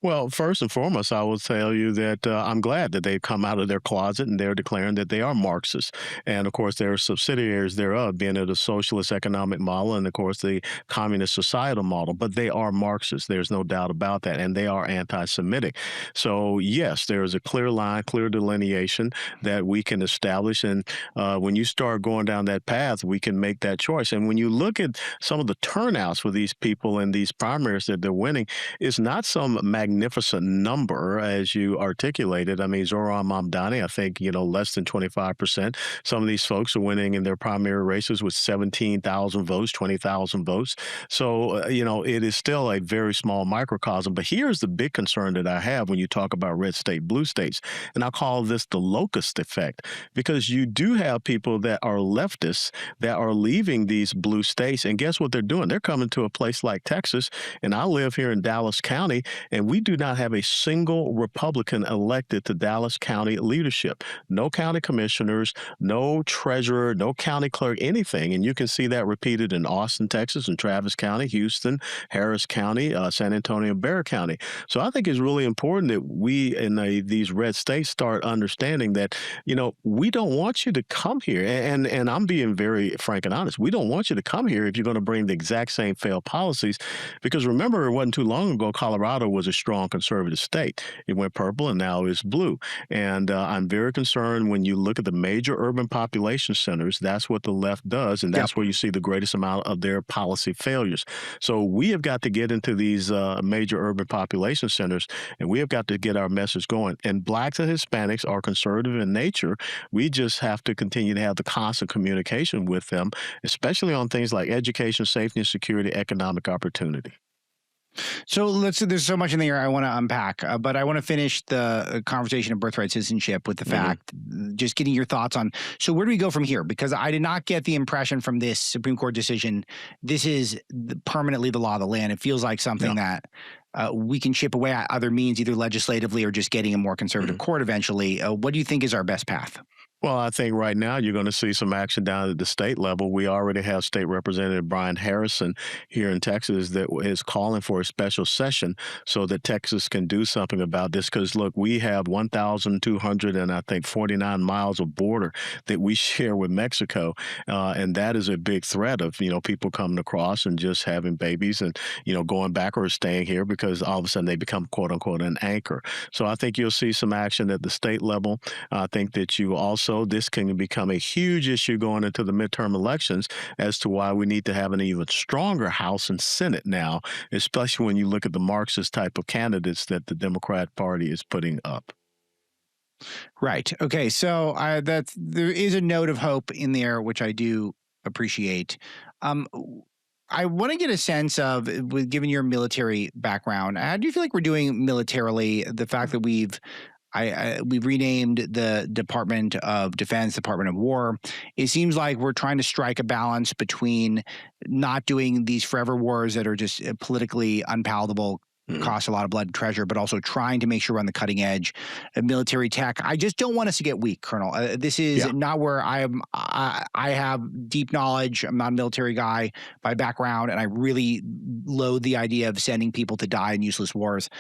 Well, first and foremost, I will tell you that I'm glad that they've come out of their closet and they're declaring that they are Marxists. And, of course, there are subsidiaries thereof, being it a socialist economic model and, of course, the communist societal model. But they are Marxists. There's no doubt about that. And they are anti-Semitic. So, yes, there is a clear line, clear delineation that we can establish. And when you start going down that path, we can make that choice. And when you look at some of the turnouts for these people in these primaries that they're winning, it's not some magnificent number as you articulated. I mean, Zoran Mamdani, I think, less than 25%. Some of these folks are winning in their primary races with 17,000 votes, 20,000 votes. So, it is still a very small microcosm. But here's the big concern that I have when you talk about red state, blue states. And I call this the locust effect, because you do have people that are leftists that are leaving these blue states. And guess what they're doing? They're coming to a place like Texas. And I live here in Dallas County, and we do not have a single Republican elected to Dallas County leadership. No county commissioners, no treasurer, no county clerk, anything. And you can see that repeated in Austin, Texas, and Travis County, Houston, Harris County, San Antonio, Bexar County. So I think it's really important that we in these red states start understanding that, we don't want you to come here. And I'm being very frank and honest. We don't want you to come here if you're going to bring the exact same failed policies. Because remember, it wasn't too long ago, Colorado was a strong conservative state. It went purple and now it's blue. And I'm very concerned when you look at the major urban population centers, that's what the left does. And that's where you see the greatest amount of their policy failures. So we have got to get into these major urban population centers, and we have got to get our message going. And Blacks and Hispanics are conservative in nature. We just have to continue to have the constant communication with them, especially on things like education, safety and security, economic opportunity. So there's so much in there I want to unpack, but I want to finish the conversation of birthright citizenship with the fact, just getting your thoughts on, so where do we go from here? Because I did not get the impression from this Supreme Court decision, this is permanently the law of the land. It feels like something that we can chip away at other means, either legislatively or just getting a more conservative court eventually. What do you think is our best path? Well, I think right now you're going to see some action down at the state level. We already have State Representative Brian Harrison here in Texas that is calling for a special session so that Texas can do something about this. Because look, we have 1,200 and I think 49 miles of border that we share with Mexico, and that is a big threat of people coming across and just having babies and going back or staying here because all of a sudden they become quote unquote an anchor. So I think you'll see some action at the state level. I think that you also this can become a huge issue going into the midterm elections as to why we need to have an even stronger House and Senate now, especially when you look at the Marxist type of candidates that the Democrat Party is putting up. Right. Okay. So there is a note of hope in there, which I do appreciate. I want to get a sense of, given your military background, how do you feel like we're doing militarily? The fact that we've renamed the Department of Defense, Department of War. It seems like we're trying to strike a balance between not doing these forever wars that are just politically unpalatable, cost a lot of blood and treasure, but also trying to make sure we're on the cutting edge of military tech. I just don't want us to get weak, Colonel. This is not where I am. I have deep knowledge. I'm not a military guy by background, and I really loathe the idea of sending people to die in useless wars.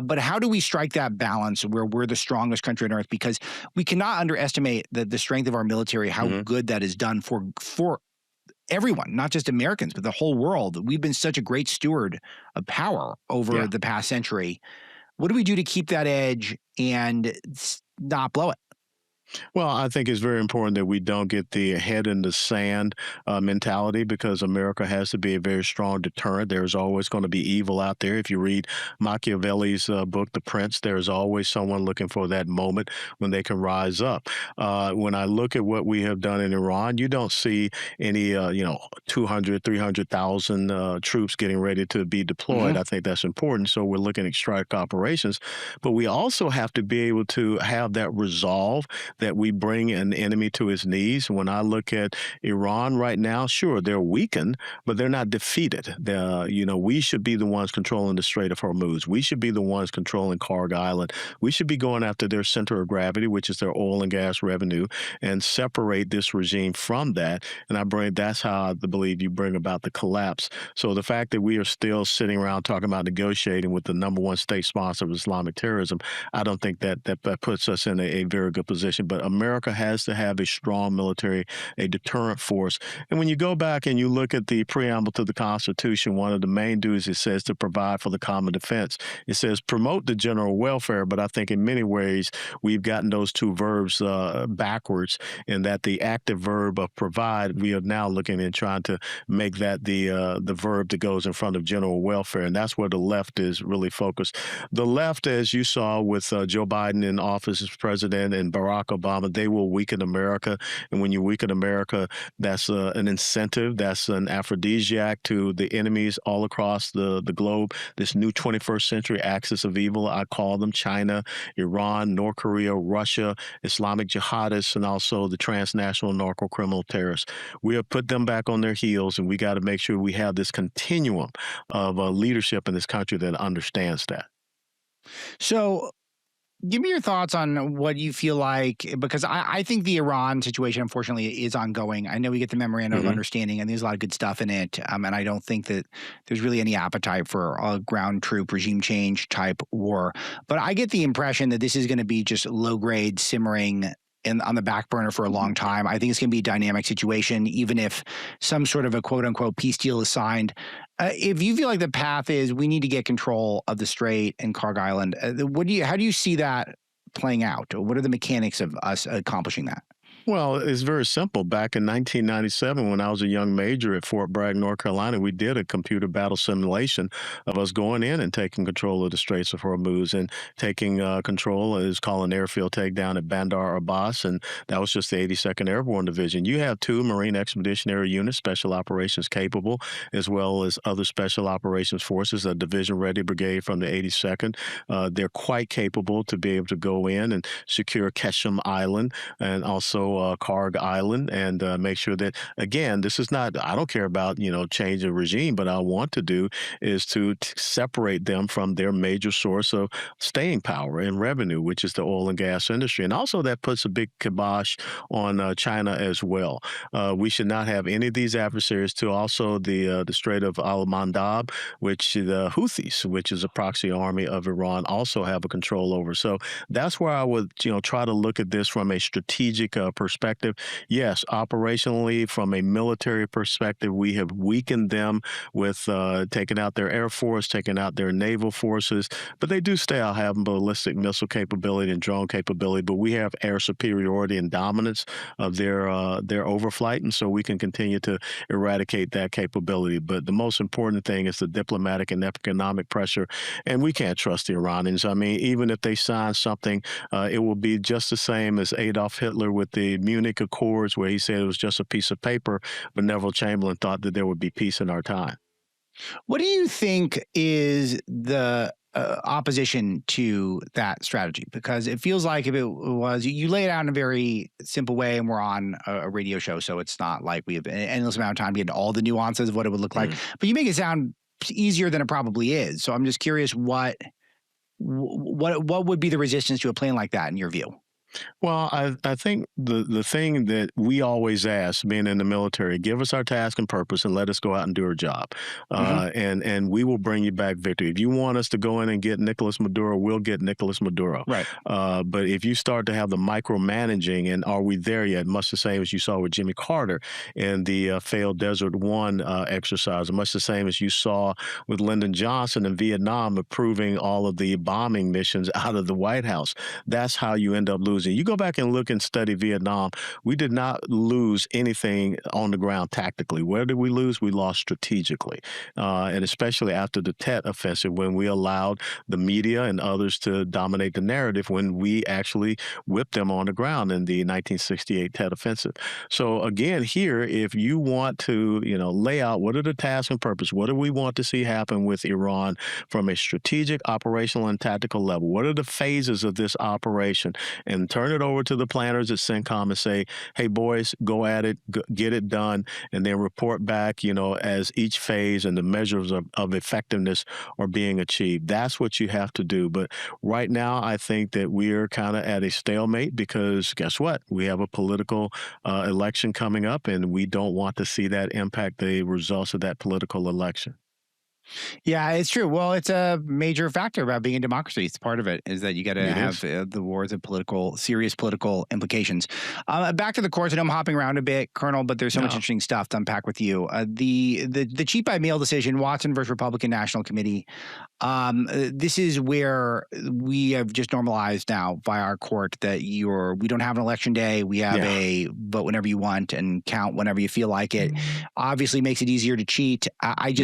But how do we strike that balance where we're the strongest country on earth? Because we cannot underestimate the strength of our military, how good that is done for everyone, not just Americans, but the whole world. We've been such a great steward of power over the past century. What do we do to keep that edge and not blow it? Well, I think it's very important that we don't get the head in the sand mentality because America has to be a very strong deterrent. There's always going to be evil out there. If you read Machiavelli's book, The Prince, there's always someone looking for that moment when they can rise up. When I look at what we have done in Iran, you don't see any, 200, 300,000 troops getting ready to be deployed. I think that's important. So we're looking at strike operations, but we also have to be able to have that resolve that we bring an enemy to his knees. When I look at Iran right now, sure, they're weakened, but they're not defeated. We should be the ones controlling the Strait of Hormuz. We should be the ones controlling Karg Island. We should be going after their center of gravity, which is their oil and gas revenue, and separate this regime from that. And that's how I believe you bring about the collapse. So the fact that we are still sitting around talking about negotiating with the number one state sponsor of Islamic terrorism, I don't think that puts us in a very good position. But America has to have a strong military, a deterrent force. And when you go back and you look at the preamble to the Constitution, one of the main duties it says to provide for the common defense. It says promote the general welfare, but I think in many ways we've gotten those two verbs backwards in that the active verb of provide, we are now looking and trying to make that the verb that goes in front of general welfare. And that's where the left is really focused. The left, as you saw with Joe Biden in office as president and Barack Obama, they will weaken America. And when you weaken America, that's an incentive. That's an aphrodisiac to the enemies all across the globe. This new 21st century axis of evil, I call them China, Iran, North Korea, Russia, Islamic jihadists, and also the transnational narco-criminal terrorists. We have put them back on their heels, and we got to make sure we have this continuum of leadership in this country that understands that. So give me your thoughts on what you feel like, because I think the Iran situation, unfortunately, is ongoing. I know we get the memorandum of understanding, and there's a lot of good stuff in it. And I don't think that there's really any appetite for a ground troop regime change type war. But I get the impression that this is going to be just low grade simmering on the back burner for a long time. I think it's going to be a dynamic situation, even if some sort of a quote unquote peace deal is signed. If you feel like the path is we need to get control of the Strait and Karg Island, how do you see that playing out? What are the mechanics of us accomplishing that? Well, it's very simple. Back in 1997, when I was a young major at Fort Bragg, North Carolina, we did a computer battle simulation of us going in and taking control of the Straits of Hormuz and taking control. It was called an airfield takedown at Bandar Abbas, and that was just the 82nd Airborne Division. You have two Marine Expeditionary Units, Special Operations capable, as well as other Special Operations Forces, a Division Ready Brigade from the 82nd. They're quite capable to be able to go in and secure Ketchum Island and also Karg Island and make sure that, again, this is not, I don't care about, change of regime, but I want to do is to separate them from their major source of staying power and revenue, which is the oil and gas industry. And also that puts a big kibosh on China as well. We should not have any of these adversaries to also the Strait of Al-Mandab, which the Houthis, which is a proxy army of Iran, also have a control over. So that's where I would, try to look at this from a strategic perspective. Yes, operationally, from a military perspective, we have weakened them with taking out their air force, taking out their naval forces, but they do still have ballistic missile capability and drone capability. But we have air superiority and dominance of their overflight, and so we can continue to eradicate that capability. But the most important thing is the diplomatic and economic pressure, and we can't trust the Iranians. I mean, even if they sign something, it will be just the same as Adolf Hitler with the Munich Accords, where he said it was just a piece of paper, but Neville Chamberlain thought that there would be peace in our time. What do you think is the opposition to that strategy? Because it feels like if it was, you lay it out in a very simple way, and we're on a radio show, so it's not like we have an endless amount of time to get into all the nuances of what it would look like. But you make it sound easier than it probably is. So I'm just curious, what would be the resistance to a plan like that in your view? Well, I think the thing that we always ask, being in the military, give us our task and purpose and let us go out and do our job. And we will bring you back victory. If you want us to go in and get Nicolas Maduro, we'll get Nicolas Maduro. Right. But if you start to have the micromanaging, and are we there yet? Much the same as you saw with Jimmy Carter in the failed Desert One exercise, much the same as you saw with Lyndon Johnson in Vietnam approving all of the bombing missions out of the White House. That's how you end up losing. You go back and look and study Vietnam, we did not lose anything on the ground tactically. Where did we lose? We lost strategically. And especially after the Tet Offensive, when we allowed the media and others to dominate the narrative, when we actually whipped them on the ground in the 1968 Tet Offensive. So again, here, if you want to, lay out what are the tasks and purpose, what do we want to see happen with Iran from a strategic, operational, and tactical level? What are the phases of this operation? And turn it over to the planners at CENTCOM and say, hey, boys, go at it, get it done, and then report back, as each phase and the measures of effectiveness are being achieved. That's what you have to do. But right now, I think that we're kind of at a stalemate because guess what? We have a political election coming up, and we don't want to see that impact the results of that political election. Yeah, it's true. Well, it's a major factor about being a democracy. It's part of it is that you got to have the wars of serious political implications. Back to the course, and I'm hopping around a bit, Colonel, but there's so much interesting stuff to unpack with you. The cheat by mail decision, Watson versus Republican National Committee. This is where we have just normalized now by our court that we don't have an election day. We have a vote whenever you want and count whenever you feel like it. Obviously makes it easier to cheat. I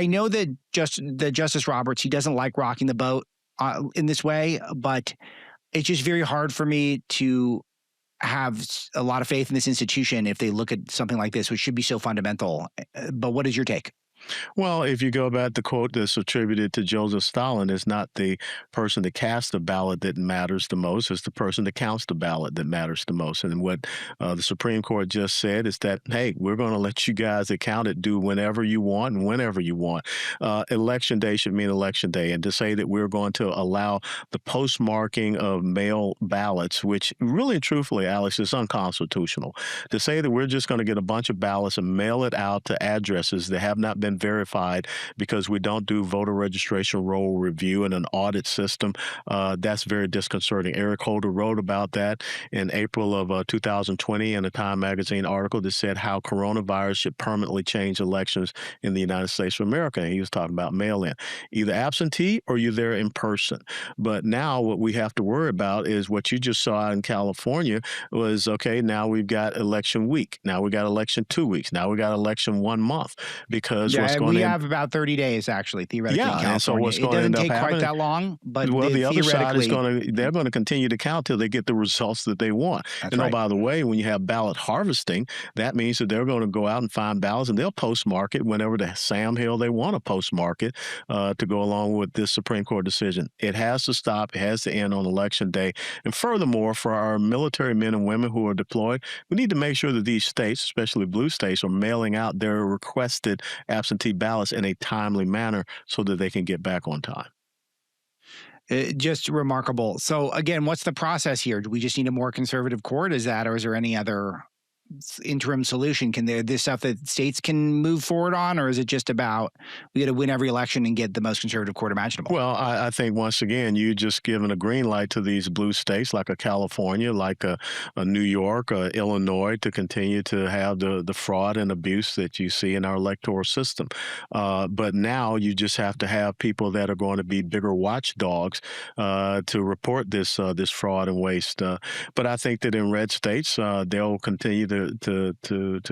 know that Justice Roberts, he doesn't like rocking the boat in this way, but it's just very hard for me to have a lot of faith in this institution if they look at something like this, which should be so fundamental. But what is your take? Well, if you go back, the quote that's attributed to Joseph Stalin is not the person that casts the ballot that matters the most, it's the person that counts the ballot that matters the most. And what the Supreme Court just said is that, hey, we're going to let you guys that count it do whenever you want and whenever you want. Election day should mean election day. And to say that we're going to allow the postmarking of mail ballots, which really and truthfully, Alex, is unconstitutional. To say that we're just going to get a bunch of ballots and mail it out to addresses that have not been verified because we don't do voter registration roll review and an audit system. That's very disconcerting. Eric Holder wrote about that in April of 2020 in a Time magazine article that said how coronavirus should permanently change elections in the United States of America. And he was talking about mail-in, either absentee or you're there in person. But now what we have to worry about is what you just saw in California was, okay, now we've got election week. Now we got election 2 weeks. Now we got election 1 month because what's going we to have about 30 days, actually, theoretically, in and so California. what's It going to doesn't end up take quite happening? that long, but Well, the other side is theoretically, they're going to continue to count till they get the results that they want. that's And oh, right. by the way, when you have ballot harvesting, that means that they're going to go out and find ballots, and they'll postmark it whenever the Sam Hill they want to postmark it to go along with this Supreme Court decision. It has to stop. It has to end on Election Day. And furthermore, for our military men and women who are deployed, we need to make sure that these states, especially blue states, are mailing out their requested absentee ballots in a timely manner so that they can get back on time. Just remarkable. So again, what's the process here? Do we just need a more conservative court? Is that, or is there any other interim solution? Can there this stuff that states can move forward on, or is it just about we got to win every election and get the most conservative court imaginable? Well, I think once again, you just given a green light to these blue states like a California, like a New York, Illinois, to continue to have the fraud and abuse that you see in our electoral system. But now you just have to have people that are going to be bigger watchdogs to report this fraud and waste. But I think that in red states, they'll continue to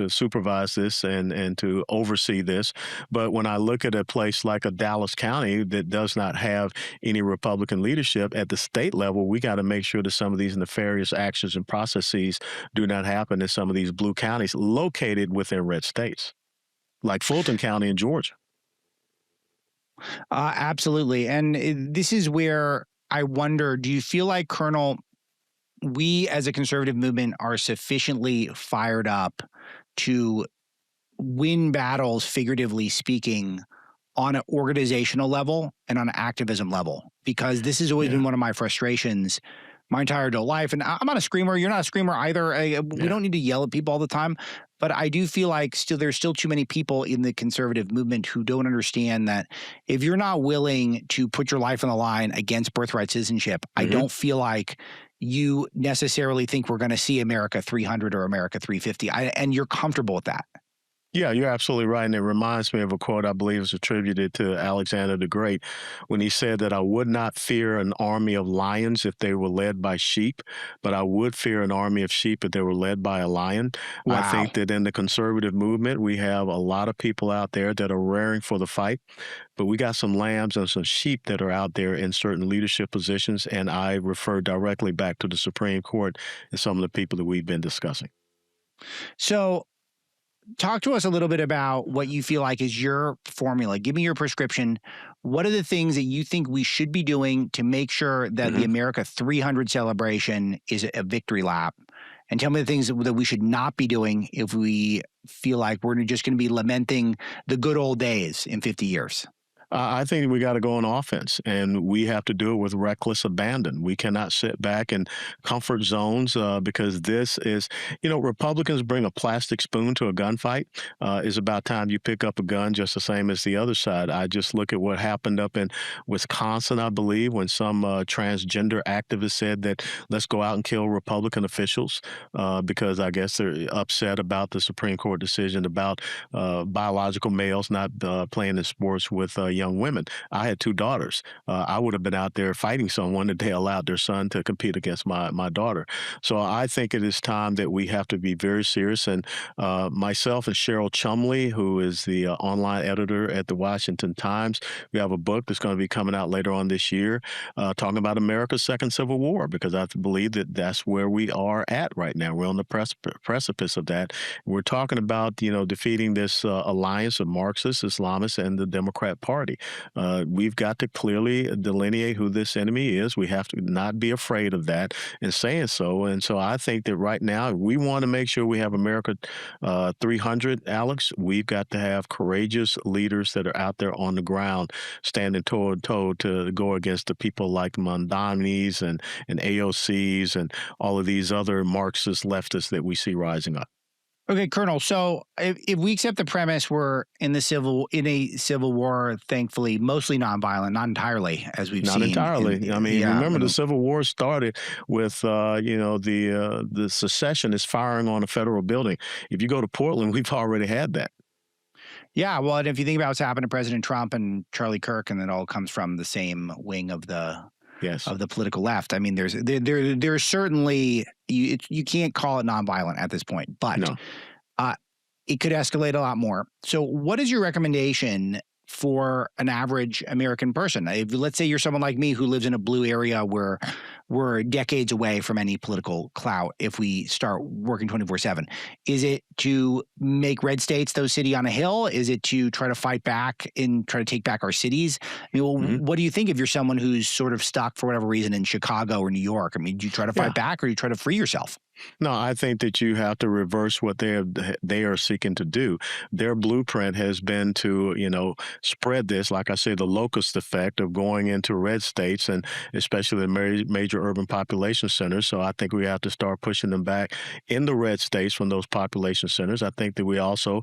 supervise this and to oversee this. But when I look at a place like a Dallas County that does not have any Republican leadership at the state level, we got to make sure that some of these nefarious actions and processes do not happen in some of these blue counties located within red states, like Fulton County in Georgia. Absolutely. And this is where I wonder, do you feel like, Colonel, we as a conservative movement are sufficiently fired up to win battles, figuratively speaking, on an organizational level and on an activism level? Because this has always been one of my frustrations my entire adult life. And I'm not a screamer. You're not a screamer either. We don't need to yell at people all the time. But I do feel like there's still too many people in the conservative movement who don't understand that if you're not willing to put your life on the line against birthright citizenship, I don't feel like you necessarily think we're going to see America 300 or America 350. And you're comfortable with that. Yeah, you're absolutely right. And it reminds me of a quote I believe is attributed to Alexander the Great when he said that I would not fear an army of lions if they were led by sheep, but I would fear an army of sheep if they were led by a lion. Wow. I think that in the conservative movement, we have a lot of people out there that are raring for the fight, but we got some lambs and some sheep that are out there in certain leadership positions. And I refer directly back to the Supreme Court and some of the people that we've been discussing. So, talk to us a little bit about what you feel like is your formula. Give me your prescription. What are the things that you think we should be doing to make sure that the America 300 celebration is a victory lap? And tell me the things that we should not be doing if we feel like we're just going to be lamenting the good old days in 50 years. I think we got to go on offense, and we have to do it with reckless abandon. We cannot sit back in comfort zones because this is, Republicans bring a plastic spoon to a gunfight. It's about time you pick up a gun just the same as the other side. I just look at what happened up in Wisconsin, I believe, when some transgender activist said that let's go out and kill Republican officials because I guess they're upset about the Supreme Court decision about biological males not playing in sports with young women. I had two daughters. I would have been out there fighting someone if they allowed their son to compete against my daughter. So I think it is time that we have to be very serious. And myself and Cheryl Chumley, who is the online editor at the Washington Times, we have a book that's going to be coming out later on this year talking about America's second Civil War, because I believe that that's where we are at right now. We're on the precipice of that. We're talking about, defeating this alliance of Marxists, Islamists, and the Democrat Party. We've got to clearly delineate who this enemy is. We have to not be afraid of that and saying so. And so I think that right now, we want to make sure we have America 300, Alex. We've got to have courageous leaders that are out there on the ground, standing toe to toe to go against the people like Mondanis and AOCs and all of these other Marxist leftists that we see rising up. Okay, Colonel. So if we accept the premise we're in a civil war, thankfully, mostly nonviolent, not entirely, as we've seen. Not entirely. Remember the Civil War started with, the secessionists firing on a federal building. If you go to Portland, we've already had that. Yeah, well, and if you think about what's happened to President Trump and Charlie Kirk, and it all comes from the same wing of the political left. I mean, there's certainly you can't call it nonviolent at this point, but it could escalate a lot more. So what is your recommendation for an average American person? If, let's say you're someone like me who lives in a blue area where we're decades away from any political clout if we start working 24/7. Is it to make red states those city on a hill? Is it to try to fight back and try to take back our cities? I mean, well, what do you think if you're someone who's sort of stuck for whatever reason in Chicago or New York? I mean, do you try to fight back or do you try to free yourself? No, I think that you have to reverse what they are seeking to do. Their blueprint has been to, spread this, like I say, the locust effect of going into red states and especially the major urban population centers. So I think we have to start pushing them back in the red states from those population centers. I think that we also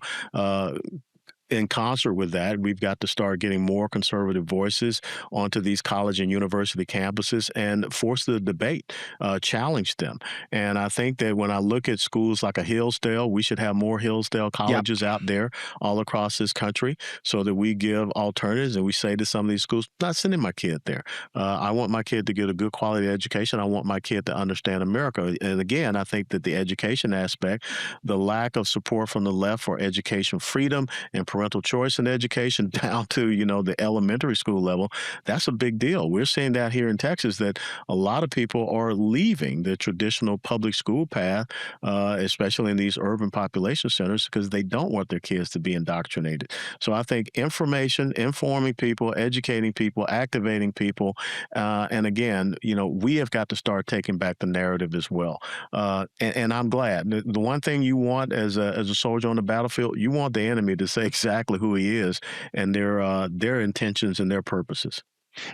in concert with that, we've got to start getting more conservative voices onto these college and university campuses and force the debate, challenge them. And I think that when I look at schools like a Hillsdale, we should have more Hillsdale colleges out there all across this country so that we give alternatives and we say to some of these schools, not sending my kid there. I want my kid to get a good quality education. I want my kid to understand America. And again, I think that the education aspect, the lack of support from the left for education freedom and parental choice in education down to, the elementary school level, that's a big deal. We're seeing that here in Texas, that a lot of people are leaving the traditional public school path, especially in these urban population centers, because they don't want their kids to be indoctrinated. So I think information, informing people, educating people, activating people, and again, we have got to start taking back the narrative as well. And I'm glad. The one thing you want as a soldier on the battlefield, you want the enemy to say exactly who he is and their intentions and their purposes.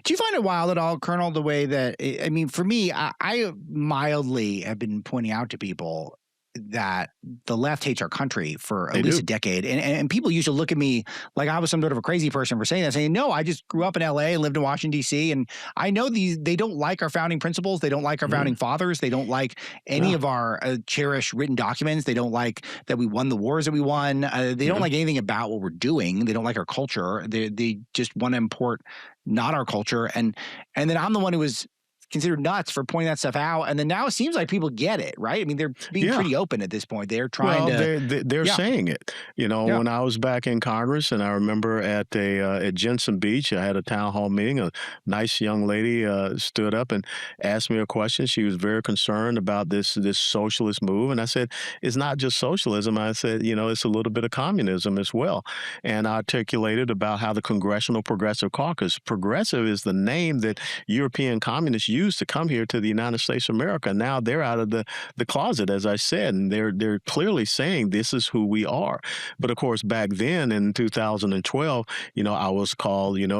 Do you find it wild at all, Colonel, the way that, I mean, for me, I mildly have been pointing out to people that the left hates our country for at least a decade. And people used to look at me like I was some sort of a crazy person for saying that, saying, no, I just grew up in LA and lived in Washington, D.C. And I know they don't like our founding principles. They don't like our founding fathers. They don't like any of our cherished written documents. They don't like that we won the wars that we won. They don't like anything about what we're doing. They don't like our culture. They just want to import not our culture. And then I'm the one who was considered nuts for pointing that stuff out. And then now it seems like people get it, right? I mean, they're being pretty open at this point. They're trying they're saying it. When I was back in Congress, and I remember at Jensen Beach, I had a town hall meeting. A nice young lady stood up and asked me a question. She was very concerned about this socialist move. And I said, it's not just socialism. I said, it's a little bit of communism as well. And I articulated about how the Congressional Progressive Caucus, progressive is the name that European communists used to come here to the United States of America. Now they're out of the closet, as I said, and they're clearly saying this is who we are. But of course, back then in 2012, I was called, you're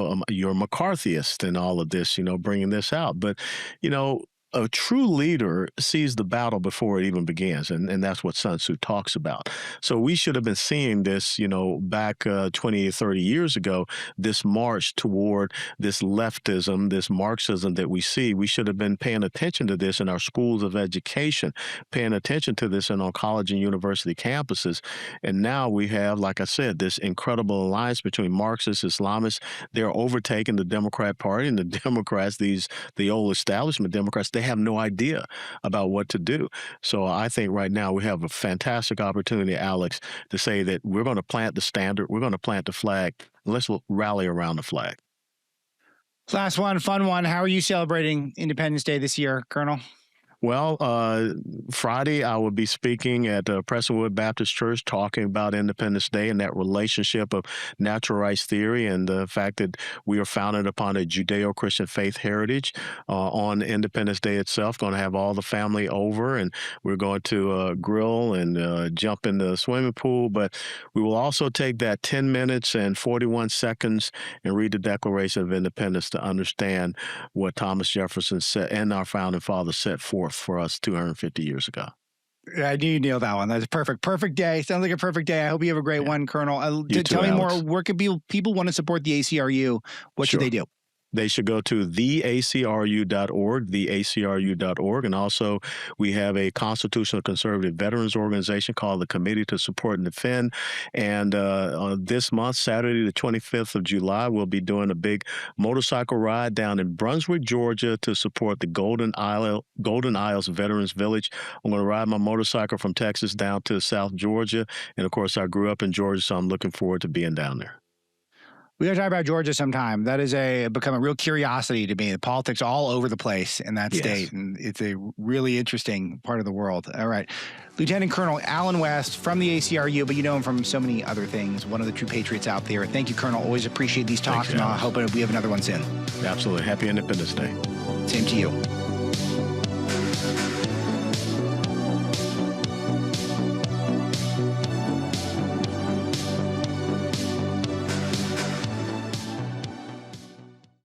a McCarthyist and all of this, bringing this out. But, a true leader sees the battle before it even begins, and that's what Sun Tzu talks about. So we should have been seeing this, back 20, 30 years ago, this march toward this leftism, this Marxism that we see. We should have been paying attention to this in our schools of education, paying attention to this in our college and university campuses. And now we have, like I said, this incredible alliance between Marxists, Islamists. They're overtaking the Democrat Party, and the Democrats, the old establishment Democrats, they have no idea about what to do. So I think right now we have a fantastic opportunity, Alex, to say that we're going to plant the standard, we're going to plant the flag. Let's rally around the flag. Last one, fun one. How are you celebrating Independence Day this year, Colonel? Well, Friday, I will be speaking at Prestonwood Baptist Church talking about Independence Day and that relationship of natural rights theory and the fact that we are founded upon a Judeo-Christian faith heritage. On Independence Day itself, going to have all the family over, and we're going to grill and jump in the swimming pool. But we will also take that 10 minutes and 41 seconds and read the Declaration of Independence to understand what Thomas Jefferson said and our founding fathers set forth for us 250 years ago. I knew you nailed that one. That's perfect. Perfect day. Sounds like a perfect day. I hope you have a great one, Colonel. You too, tell me Alex. more. Where can people want to support the ACRU? What should they do? They should go to theacru.org, theacru.org. And also, we have a constitutional conservative veterans organization called the Committee to Support and Defend. And this month, Saturday, the 25th of July, we'll be doing a big motorcycle ride down in Brunswick, Georgia, to support the Golden Isles Veterans Village. I'm going to ride my motorcycle from Texas down to South Georgia. And of course, I grew up in Georgia, so I'm looking forward to being down there. We got to talk about Georgia sometime. That is become a real curiosity to me. The politics all over the place in that state, and it's a really interesting part of the world. All right. Lieutenant Colonel Alan West from the ACRU, but you know him from so many other things. One of the true patriots out there. Thank you, Colonel. Always appreciate these talks, and I hope we have another one soon. Absolutely. Happy Independence Day. Same to you.